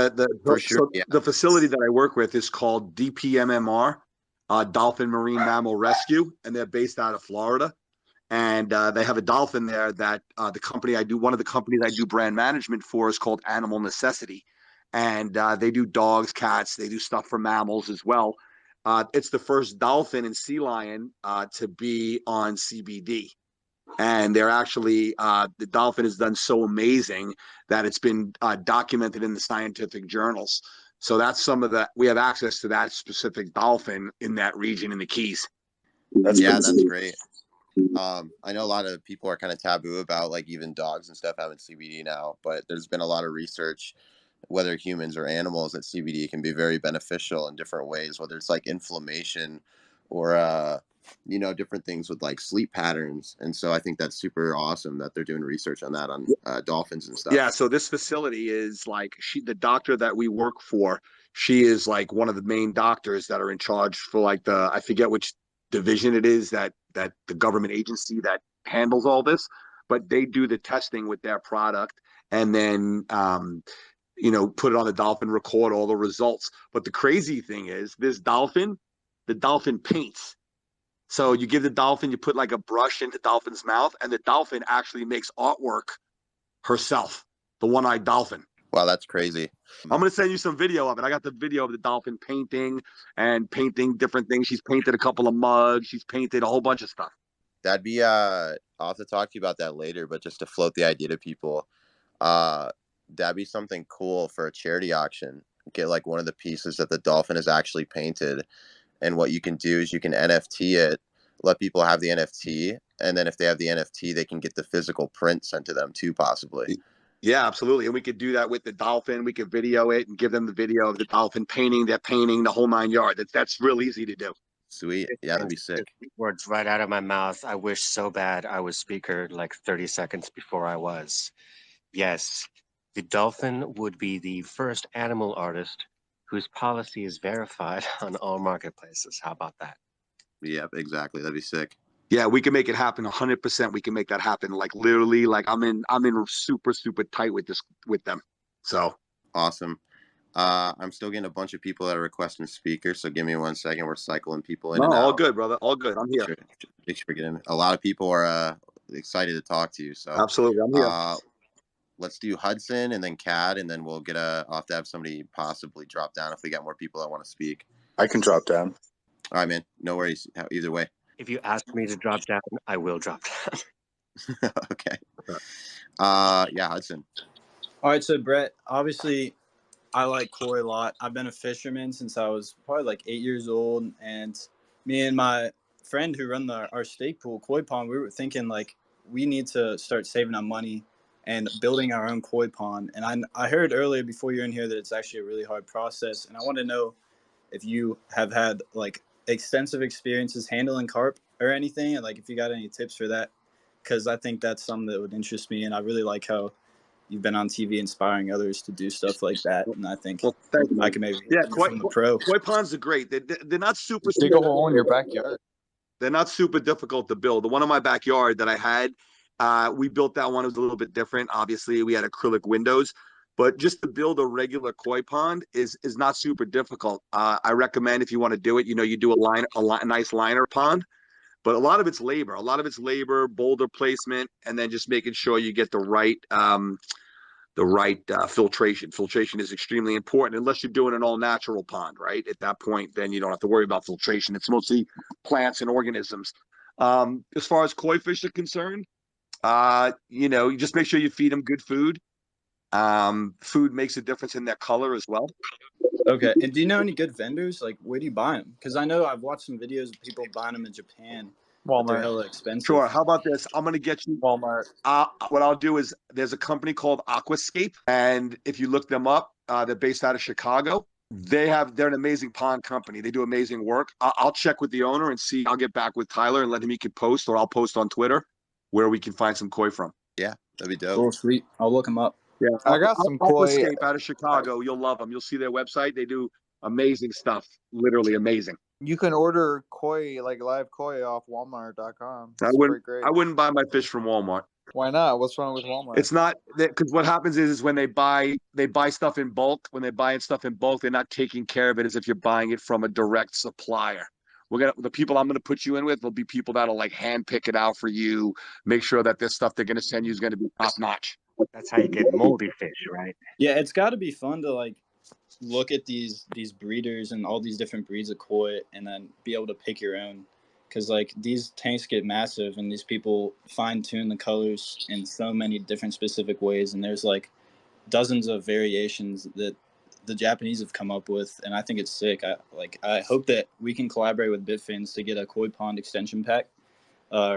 For sure. so Yeah. the facility that I work with is called DPMMR, Dolphin Marine Mammal Rescue, and they're based out of Florida. And they have a dolphin there that one of the companies I do brand management for is called Animal Necessity. And they do dogs, cats, they do stuff for mammals as well. It's the first dolphin and sea lion to be on CBD. And they're actually, the dolphin has done so amazing that it's been documented in the scientific journals. So that's we have access to that specific dolphin in that region in the Keys. That's great. I know a lot of people are kind of taboo about like even dogs and stuff having CBD now, but there's been a lot of research, whether humans or animals, that CBD can be very beneficial in different ways, whether it's like inflammation or different things with like sleep patterns. And so I think that's super awesome that they're doing research on that on dolphins and stuff. Yeah, so this facility is like the doctor that we work for, she is like one of the main doctors that are in charge for like I forget which division it is that the government agency that handles all this, but they do the testing with their product and then put it on the dolphin, record all the results. But the crazy thing is the dolphin paints. So you give the dolphin, you put like a brush in the dolphin's mouth, and the dolphin actually makes artwork herself, the one-eyed dolphin. Wow, that's crazy. I'm going to send you some video of it. I got the video of the dolphin painting different things. She's painted a couple of mugs. She's painted a whole bunch of stuff. That'd be I'll have to talk to you about that later, but just to float the idea to people, that'd be something cool for a charity auction. Get like one of the pieces that the dolphin is actually painted, and what you can do is you can NFT it, let people have the NFT, and then if they have the NFT, they can get the physical print sent to them too, possibly. Yeah, absolutely. And we could do that with the dolphin. We could video it and give them the video of the dolphin painting, the whole 9 yards. That's real easy to do. Sweet. Yeah, that'd be sick. Words right out of my mouth. I wish so bad I was speaker like 30 seconds before I was. Yes, the dolphin would be the first animal artist whose policy is verified on all marketplaces. How about that? Yeah, exactly. That'd be sick. Yeah, we can make it happen 100%. We can make that happen. Like literally, like I'm in super, super tight with them. So awesome. I'm still getting a bunch of people that are requesting speakers, so give me 1 second. We're cycling people in and out. All good, brother. All good. I'm here. Make sure we're getting a lot of people are excited to talk to you. So absolutely, I'm here. Let's do Hudson and then Cad, and then we'll I'll have to have somebody possibly drop down if we got more people that want to speak. I can drop down. All right, man. No worries. Either way. If you ask me to drop down, I will drop down. Okay. Yeah, Hudson. All right, so Brett, obviously I like koi a lot. I've been a fisherman since I was probably like 8 years old, and me and my friend who run our stake pool, koi pond, we were thinking like we need to start saving our money and building our own koi pond. And I heard earlier before you're in here that it's actually a really hard process, and I want to know if you have had like extensive experiences handling carp or anything, and like if you got any tips for that, because I think that's something that would interest me, and I really like how you've been on TV inspiring others to do stuff like that, and I think I can maybe from the pro. Koi ponds are great. They're not super. Dig a hole in your backyard. They're not super difficult to build. The one in my backyard that I had, we built that one. It was a little bit different. Obviously, we had acrylic windows, but just to build a regular koi pond is not super difficult. I recommend if you want to do it, you do a nice liner pond. But a lot of it's labor, boulder placement, and then just making sure you get the right filtration. Filtration is extremely important unless you're doing an all natural pond, right? At that point, then you don't have to worry about filtration. It's mostly plants and organisms. As far as koi fish are concerned, you just make sure you feed them good food. Food makes a difference in their color as well. Okay, and do you know any good vendors? Like, where do you buy them? Because I know I've watched some videos of people buying them in Japan. Walmart. They're hella expensive. Sure. How about this? I'm going to get you Walmart. What I'll do is there's a company called Aquascape, and if you look them up, They're based out of Chicago. They're an amazing pond company. They do amazing work. I'll check with the owner and see. I'll get back with Tyler and let him, he can post, or I'll post on Twitter where we can find some koi from. Yeah, that'd be dope. Cool, sweet. I'll look them up. Yeah, I got some koi. Aquascape out of Chicago. You'll love them. You'll see their website. They do amazing stuff. Literally amazing. You can order koi, like live koi, off Walmart.com. I It's wouldn't. pretty great. I wouldn't buy my fish from Walmart. Why not? What's wrong with Walmart? It's not because what happens is when they buy stuff in bulk. When they're buying stuff in bulk, they're not taking care of it as if you're buying it from a direct supplier. The people I'm gonna put you in with will be people that'll like hand pick it out for you, make sure that this stuff they're gonna send you is gonna be top notch. That's how you get moldy fish, right? Yeah, it's got to be fun to like look at these breeders and all these different breeds of koi, and then be able to pick your own. Because like these tanks get massive, and these people fine tune the colors in so many different specific ways, and there's like dozens of variations that the Japanese have come up with, and I think it's sick. I hope that we can collaborate with BitFins to get a koi pond extension pack,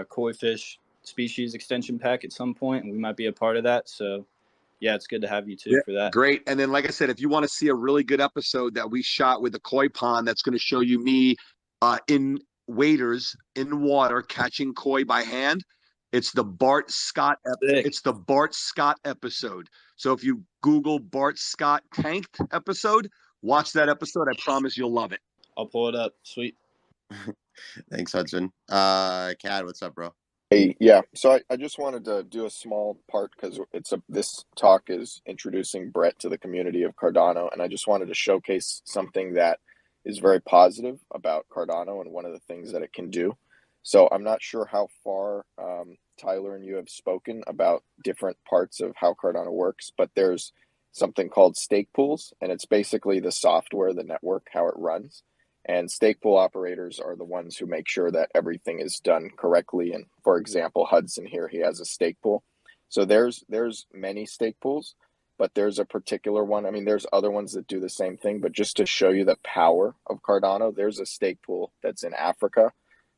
koi fish species extension pack at some point, and we might be a part of that. So yeah, it's good to have you too for that. Great. And then, like I said, if you want to see a really good episode that we shot with the koi pond, that's going to show you me in waders in water catching koi by hand. It's the Bart Scott. It's the Bart Scott episode. So if you Google Bart Scott tanked episode, watch that episode. I promise you'll love it. I'll pull it up. Sweet. Thanks, Hudson. Cad, what's up, bro? Hey, yeah. So I just wanted to do a small part because this talk is introducing Brett to the community of Cardano, and I just wanted to showcase something that is very positive about Cardano and one of the things that it can do. So I'm not sure how far Tyler and you have spoken about different parts of how Cardano works, but there's something called stake pools, and it's basically the software, the network, how it runs. And stake pool operators are the ones who make sure that everything is done correctly. And for example, Hudson here, he has a stake pool. So there's many stake pools, but there's a particular one. I mean, there's other ones that do the same thing, but just to show you the power of Cardano, there's a stake pool that's in Africa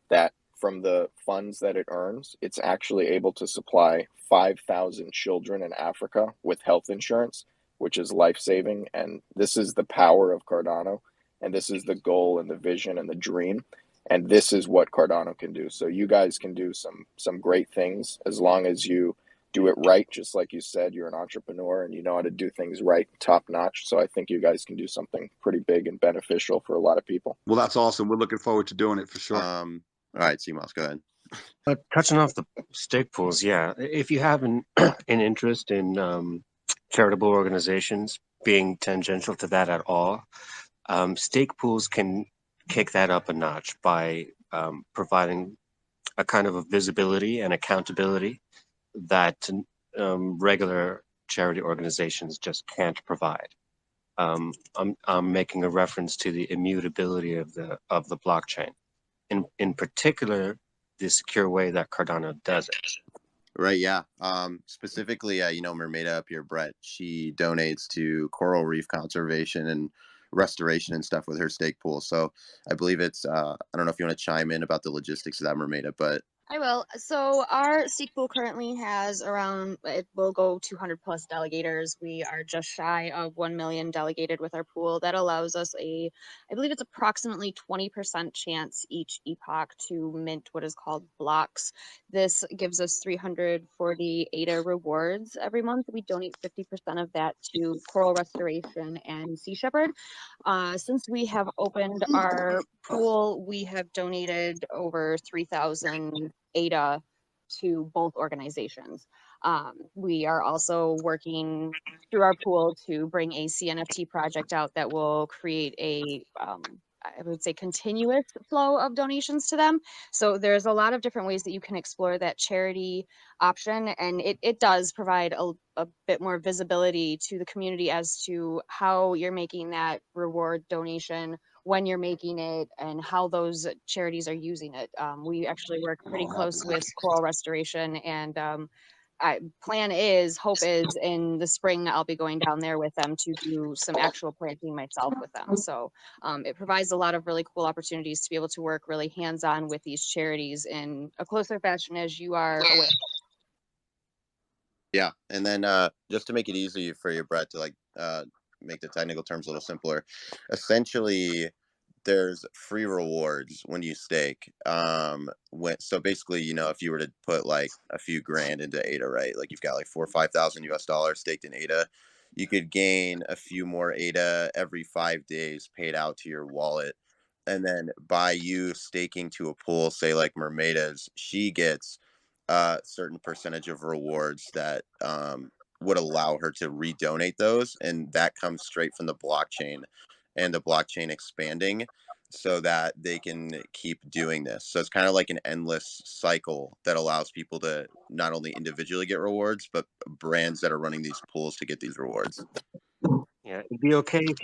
that from the funds that it earns, it's actually able to supply 5,000 children in Africa with health insurance, which is life-saving. And this is the power of Cardano. And this is the goal and the vision and the dream. And this is what Cardano can do. So you guys can do some great things as long as you do it right. Just like you said, you're an entrepreneur and you know how to do things right, top notch. So I think you guys can do something pretty big and beneficial for a lot of people. Well, that's awesome. We're looking forward to doing it for sure. All right, CMOS, go ahead. Touching off the stake pools, yeah. If you have an interest in charitable organizations, being tangential to that at all, stake pools can kick that up a notch by providing a kind of a visibility and accountability that regular charity organizations just can't provide. I'm making a reference to the immutability of the blockchain, in particular the secure way that Cardano does it. Right, yeah. Specifically, Mermaida up here, Brett, she donates to coral reef conservation and restoration and stuff with her stake pool. So I believe it's, I don't know if you want to chime in about the logistics of that, Mermaida, but I will. So our stake pool currently has around, it will go 200 plus delegators. We are just shy of 1 million delegated with our pool. That allows us I believe it's approximately 20% chance each epoch to mint what is called blocks. This gives us 340 ADA rewards every month. We donate 50% of that to coral restoration and Sea Shepherd. Since we have opened our pool, we have donated over 3,000 ADA to both organizations. We are also working through our pool to bring a CNFT project out that will create a I would say continuous flow of donations to them. So there's a lot of different ways that you can explore that charity option, and it does provide a bit more visibility to the community as to how you're making that reward donation, when you're making it, and how those charities are using it. We actually work pretty close with coral restoration, and hope is in the spring I'll be going down there with them to do some actual planting myself with them. So it provides a lot of really cool opportunities to be able to work really hands-on with these charities in a closer fashion as you are aware. Yeah, and then just to make it easy for you, Brett, to make the technical terms a little simpler. Essentially, there's free rewards when you stake. So basically, if you were to put like a few grand into ADA, right? Like you've got like 4,000 or 5,000 US dollars staked in ADA, you could gain a few more ADA every 5 days paid out to your wallet. And then by you staking to a pool, say like Mermaida's, she gets a certain percentage of rewards that would allow her to redonate those. And that comes straight from the blockchain and the blockchain expanding so that they can keep doing this. So it's kind of like an endless cycle that allows people to not only individually get rewards, but brands that are running these pools to get these rewards. Yeah, it'd be okay if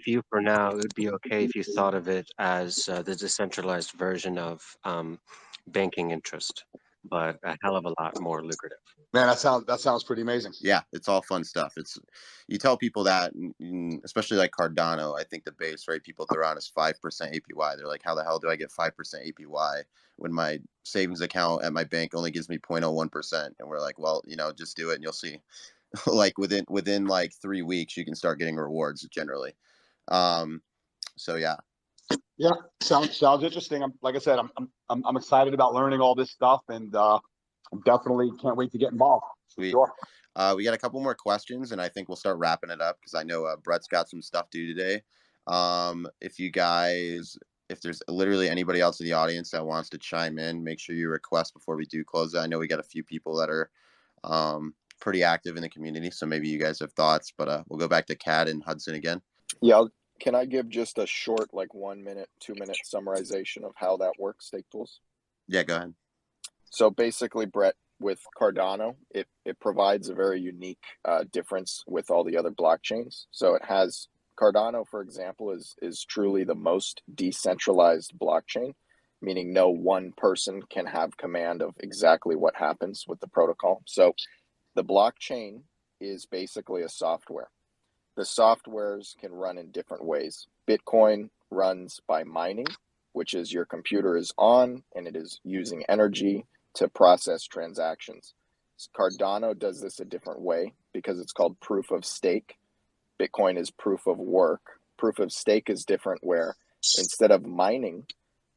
you for now, it would be okay if you thought of it as the decentralized version of banking interest, but a hell of a lot more lucrative. Man, that sounds pretty amazing. Yeah, it's all fun stuff. You tell people that, especially like Cardano, I think the base rate people throw out is 5% APY. They're like, how the hell do I get 5% APY when my savings account at my bank only gives me 0.01%? And we're like, well, just do it and you'll see. Like within like 3 weeks, you can start getting rewards generally. So yeah. Yeah, sounds interesting. Like I said, I'm excited about learning all this stuff, and definitely can't wait to get involved. Sweet. Sure. We got a couple more questions, and I think we'll start wrapping it up because I know Brett's got some stuff due today. If there's literally anybody else in the audience that wants to chime in, make sure you request before we do close it. I know we got a few people that are pretty active in the community, so maybe you guys have thoughts, but we'll go back to Kat and Hudson again. Yeah, can I give just a short, like 1 minute, 2 minute summarization of how that works, stake pools? Yeah, go ahead. So basically, Brett, with Cardano, it provides a very unique difference with all the other blockchains. So it has Cardano, for example, is truly the most decentralized blockchain, meaning no one person can have command of exactly what happens with the protocol. So the blockchain is basically a software. The softwares can run in different ways. Bitcoin runs by mining, which is your computer is on and it is using energy to process transactions. Cardano does this a different way because it's called proof of stake. Bitcoin is proof of work. Proof of stake is different, where instead of mining,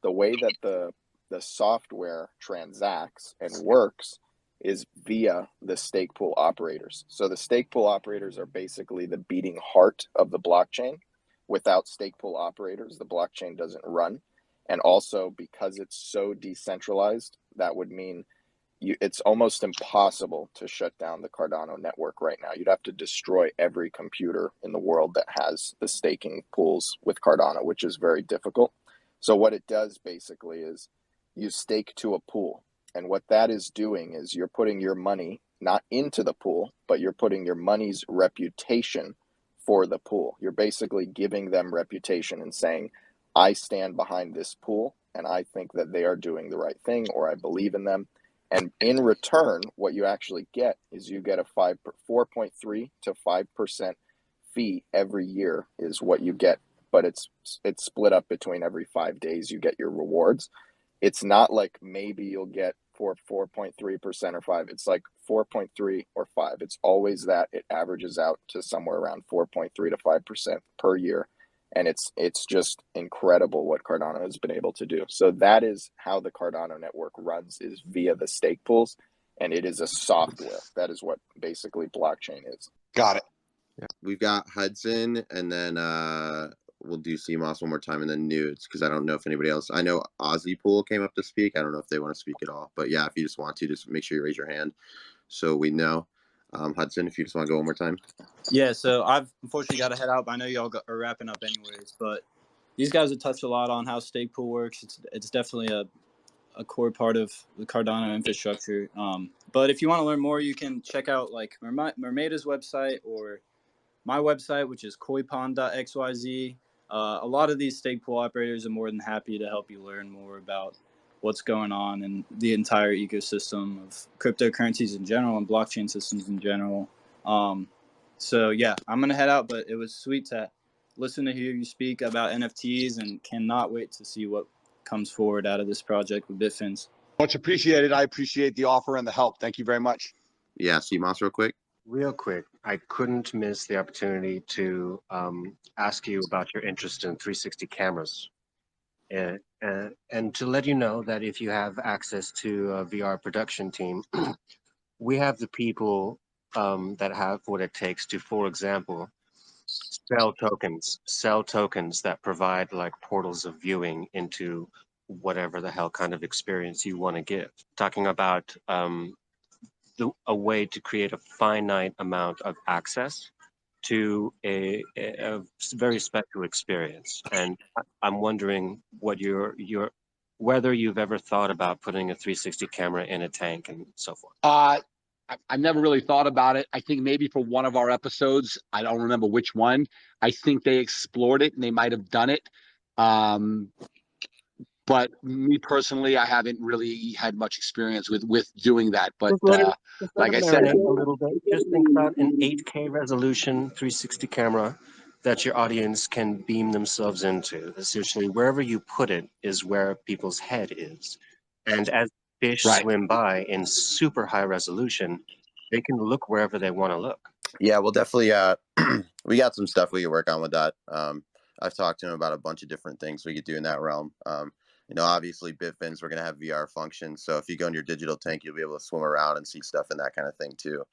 the way that the software transacts and works is via the stake pool operators. So the stake pool operators are basically the beating heart of the blockchain. Without stake pool operators, the blockchain doesn't run. And also, because it's so decentralized, that would mean it's almost impossible to shut down the Cardano network right now. You'd have to destroy every computer in the world that has the staking pools with Cardano, which is very difficult. So what it does basically is you stake to a pool. And what that is doing is you're putting your money not into the pool, but you're putting your money's reputation for the pool. You're basically giving them reputation and saying, I stand behind this pool and I think that they are doing the right thing, or I believe in them. And in return, what you actually get is you get a 4.3 to 5% fee every year is what you get, but it's split up between every 5 days you get your rewards. It's not like maybe you'll get 4.3% or 5. It's like 4.3 or 5. It's always that. It averages out to somewhere around 4.3 to 5% per year. And it's just incredible what Cardano has been able to do. So that is how the Cardano network runs, is via the stake pools. And it is a software. That is what basically blockchain is. Got it. Yeah. We've got Hudson, and then we'll do CMOS one more time, and then Nudes, because I don't know if anybody else. I know Aussie Pool came up to speak. I don't know if they want to speak at all. But yeah, if you just want to, just make sure you raise your hand so we know. Hudson, if you just want to go one more time. Yeah, so I've unfortunately got to head out. But I know y'all are wrapping up anyways. But these guys have touched a lot on how stake pool works. It's definitely a core part of the Cardano infrastructure. But if you want to learn more, you can check out like Mermaida's website or my website, which is koipon.xyz. A lot of these stake pool operators are more than happy to help you learn more about what's going on in the entire ecosystem of cryptocurrencies in general and blockchain systems in general. So yeah, I'm going to head out, but it was sweet to listen to hear you speak about NFTs and cannot wait to see what comes forward out of this project with BitFins. Much appreciated. I appreciate the offer and the help. Thank you very much. Yeah, CMOS real quick. Real quick. I couldn't miss the opportunity to ask you about your interest in 360 cameras. And to let you know that if you have access to a VR production team, we have the people that have what it takes to, for example, sell tokens that provide like portals of viewing into whatever the hell kind of experience you want to give. Talking about a way to create a finite amount of access to a very special experience. And I'm wondering what whether you've ever thought about putting a 360 camera in a tank and so forth. I've never really thought about it. I think maybe for one of our episodes, I don't remember which one. I think they explored it and they might have done it. But me personally, I haven't really had much experience with doing that. But like I said, a little bit. Just think about an 8K resolution 360 camera that your audience can beam themselves into. Essentially, wherever you put it is where people's head is. And as fish swim by in super high resolution, they can look wherever they want to look. Yeah, we'll definitely we got some stuff we can work on with that. I've talked to him about a bunch of different things we could do in that realm. You know, obviously BitFins, we're gonna have VR functions. So if you go in your digital tank, you'll be able to swim around and see stuff and that kind of thing too.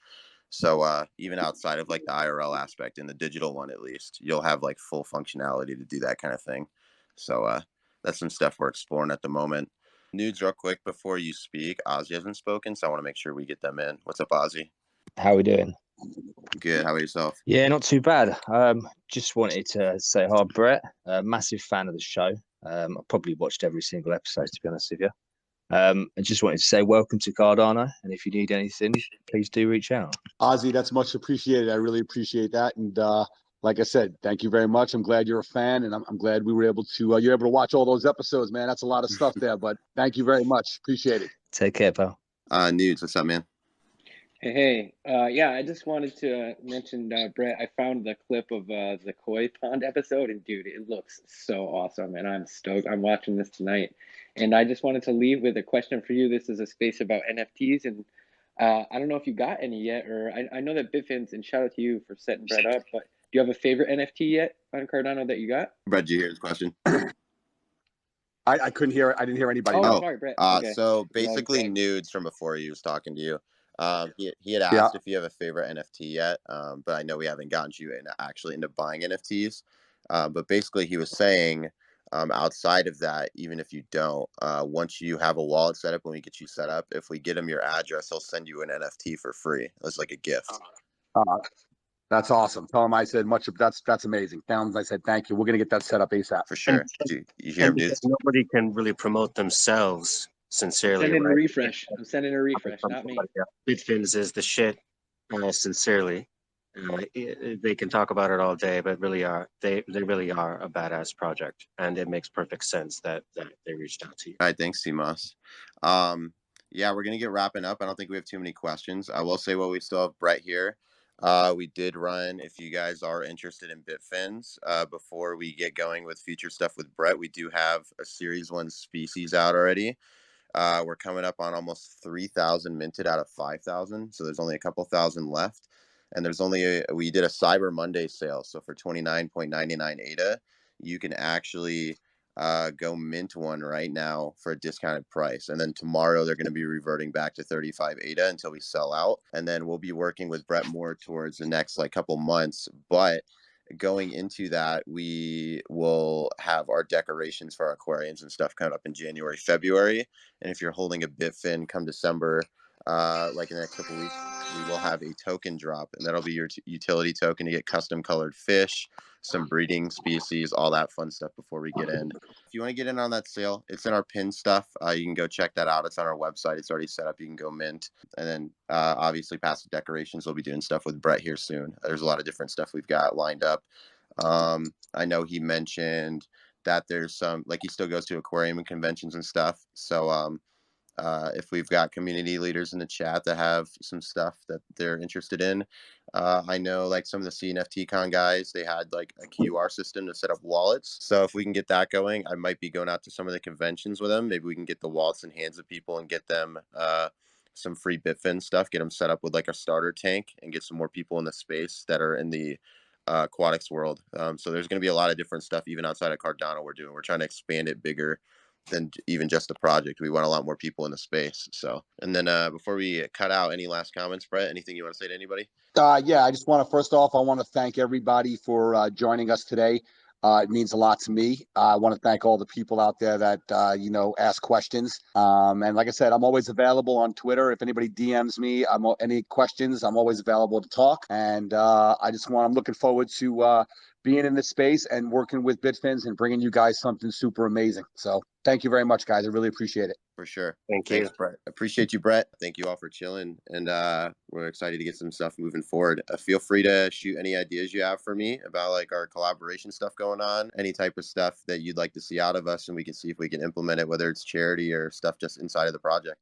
So even outside of like the IRL aspect, in the digital one at least, you'll have like full functionality to do that kind of thing. So that's some stuff we're exploring at the moment. Nudes, real quick before you speak. Ozzy hasn't spoken, so I want to make sure we get them in. What's up, Ozzy? How are we doing? Good. How about yourself? Yeah, not too bad. Just wanted to say hi, Brett. Massive fan of the show. I've probably watched every single episode, to be honest with you. I just wanted to say welcome to Cardano, and if you need anything, please do reach out. Ozzy, that's much appreciated. I really appreciate that. And like I said, thank you very much. I'm glad you're a fan, and I'm glad we were able to you're able to watch all those episodes, man. That's a lot of stuff there, but thank you very much. Appreciate it. Take care, pal. Nudes, what's up, man? Hey, yeah, I just wanted to mention, Brett, I found the clip of the koi pond episode, and dude, it looks so awesome, and I'm stoked. I'm watching this tonight, and I just wanted to leave with a question for you. This is a space about NFTs, and I don't know if you got any yet, or I know that BitFins, and shout out to you for setting Brett up, but do you have a favorite NFT yet on Cardano that you got? Brett, did you hear his question? I couldn't hear. I didn't hear anybody. Oh, No. sorry, Brett. Okay. So Yeah, basically, Nudes from before he was talking to you. He had asked if you have a favorite NFT yet, but I know we haven't gotten you actually into buying NFTs. But basically, he was saying outside of that, even if you don't, once you have a wallet set up, when we get you set up, if we get him your address, he'll send you an NFT for free. It's like a gift. That's awesome. Tell him I said much. That's amazing. Towns, I said thank you. We're gonna get that set up ASAP. For sure. You hear him, Nudes? Nobody can really promote themselves sincerely. Sending right? a refresh. I'm sending a refresh, not me. BitFins is the shit, sincerely. They can talk about it all day, but they really are a badass project, and it makes perfect sense that they reached out to you. All right, thanks, CMOS. Yeah, we're gonna get wrapping up. I don't think we have too many questions. I will say, while we still have Brett here, we did run, if you guys are interested in BitFins, before we get going with future stuff with Brett, we do have a Series 1 species out already. We're coming up on almost 3,000 minted out of 5,000. So there's only a couple thousand left. And there's only we did a Cyber Monday sale. So for 29.99 ADA, you can actually go mint one right now for a discounted price. And then tomorrow they're going to be reverting back to 35 ADA until we sell out. And then we'll be working with Brett more towards the next like couple months. But going into that, we will have our decorations for our aquariums and stuff coming up in January, February. And if you're holding a BitFin come December, like in the next couple weeks, we will have a token drop, and that'll be your utility token to get custom colored fish, some breeding species, all that fun stuff before we get in. If you want to get in on that sale, it's in our pin stuff. You can go check that out. It's on our website. It's already set up. You can go mint. And then obviously past the decorations, we'll be doing stuff with Brett here soon. There's a lot of different stuff we've got lined up. I know he mentioned that there's some, like, he still goes to aquarium and conventions and stuff. So if we've got community leaders in the chat that have some stuff that they're interested in, I know like some of the CNFT con guys, they had like a QR system to set up wallets. So if we can get that going, I might be going out to some of the conventions with them. Maybe we can get the wallets in hands of people and get them some free BitFin stuff, get them set up with like a starter tank, and get some more people in the space that are in the aquatics world. So there's going to be a lot of different stuff even outside of Cardano we're doing. We're trying to expand it bigger than even just a project. We want a lot more people in the space. So, and then before we cut out, any last comments, Brett? Anything you want to say to anybody? Yeah, I just want to, first off, I want to thank everybody for joining us today. It means a lot to me. I want to thank all the people out there that, ask questions. And like I said, I'm always available on Twitter. If anybody DMs me, any questions, I'm always available to talk. And I'm looking forward to being in this space and working with BitFins and bringing you guys something super amazing. So thank you very much, guys. I really appreciate it. For sure. Thanks, Brett. Appreciate you, Brett. Thank you all for chilling. And we're excited to get some stuff moving forward. Feel free to shoot any ideas you have for me about like our collaboration stuff going on, any type of stuff that you'd like to see out of us, and we can see if we can implement it, whether it's charity or stuff just inside of the project.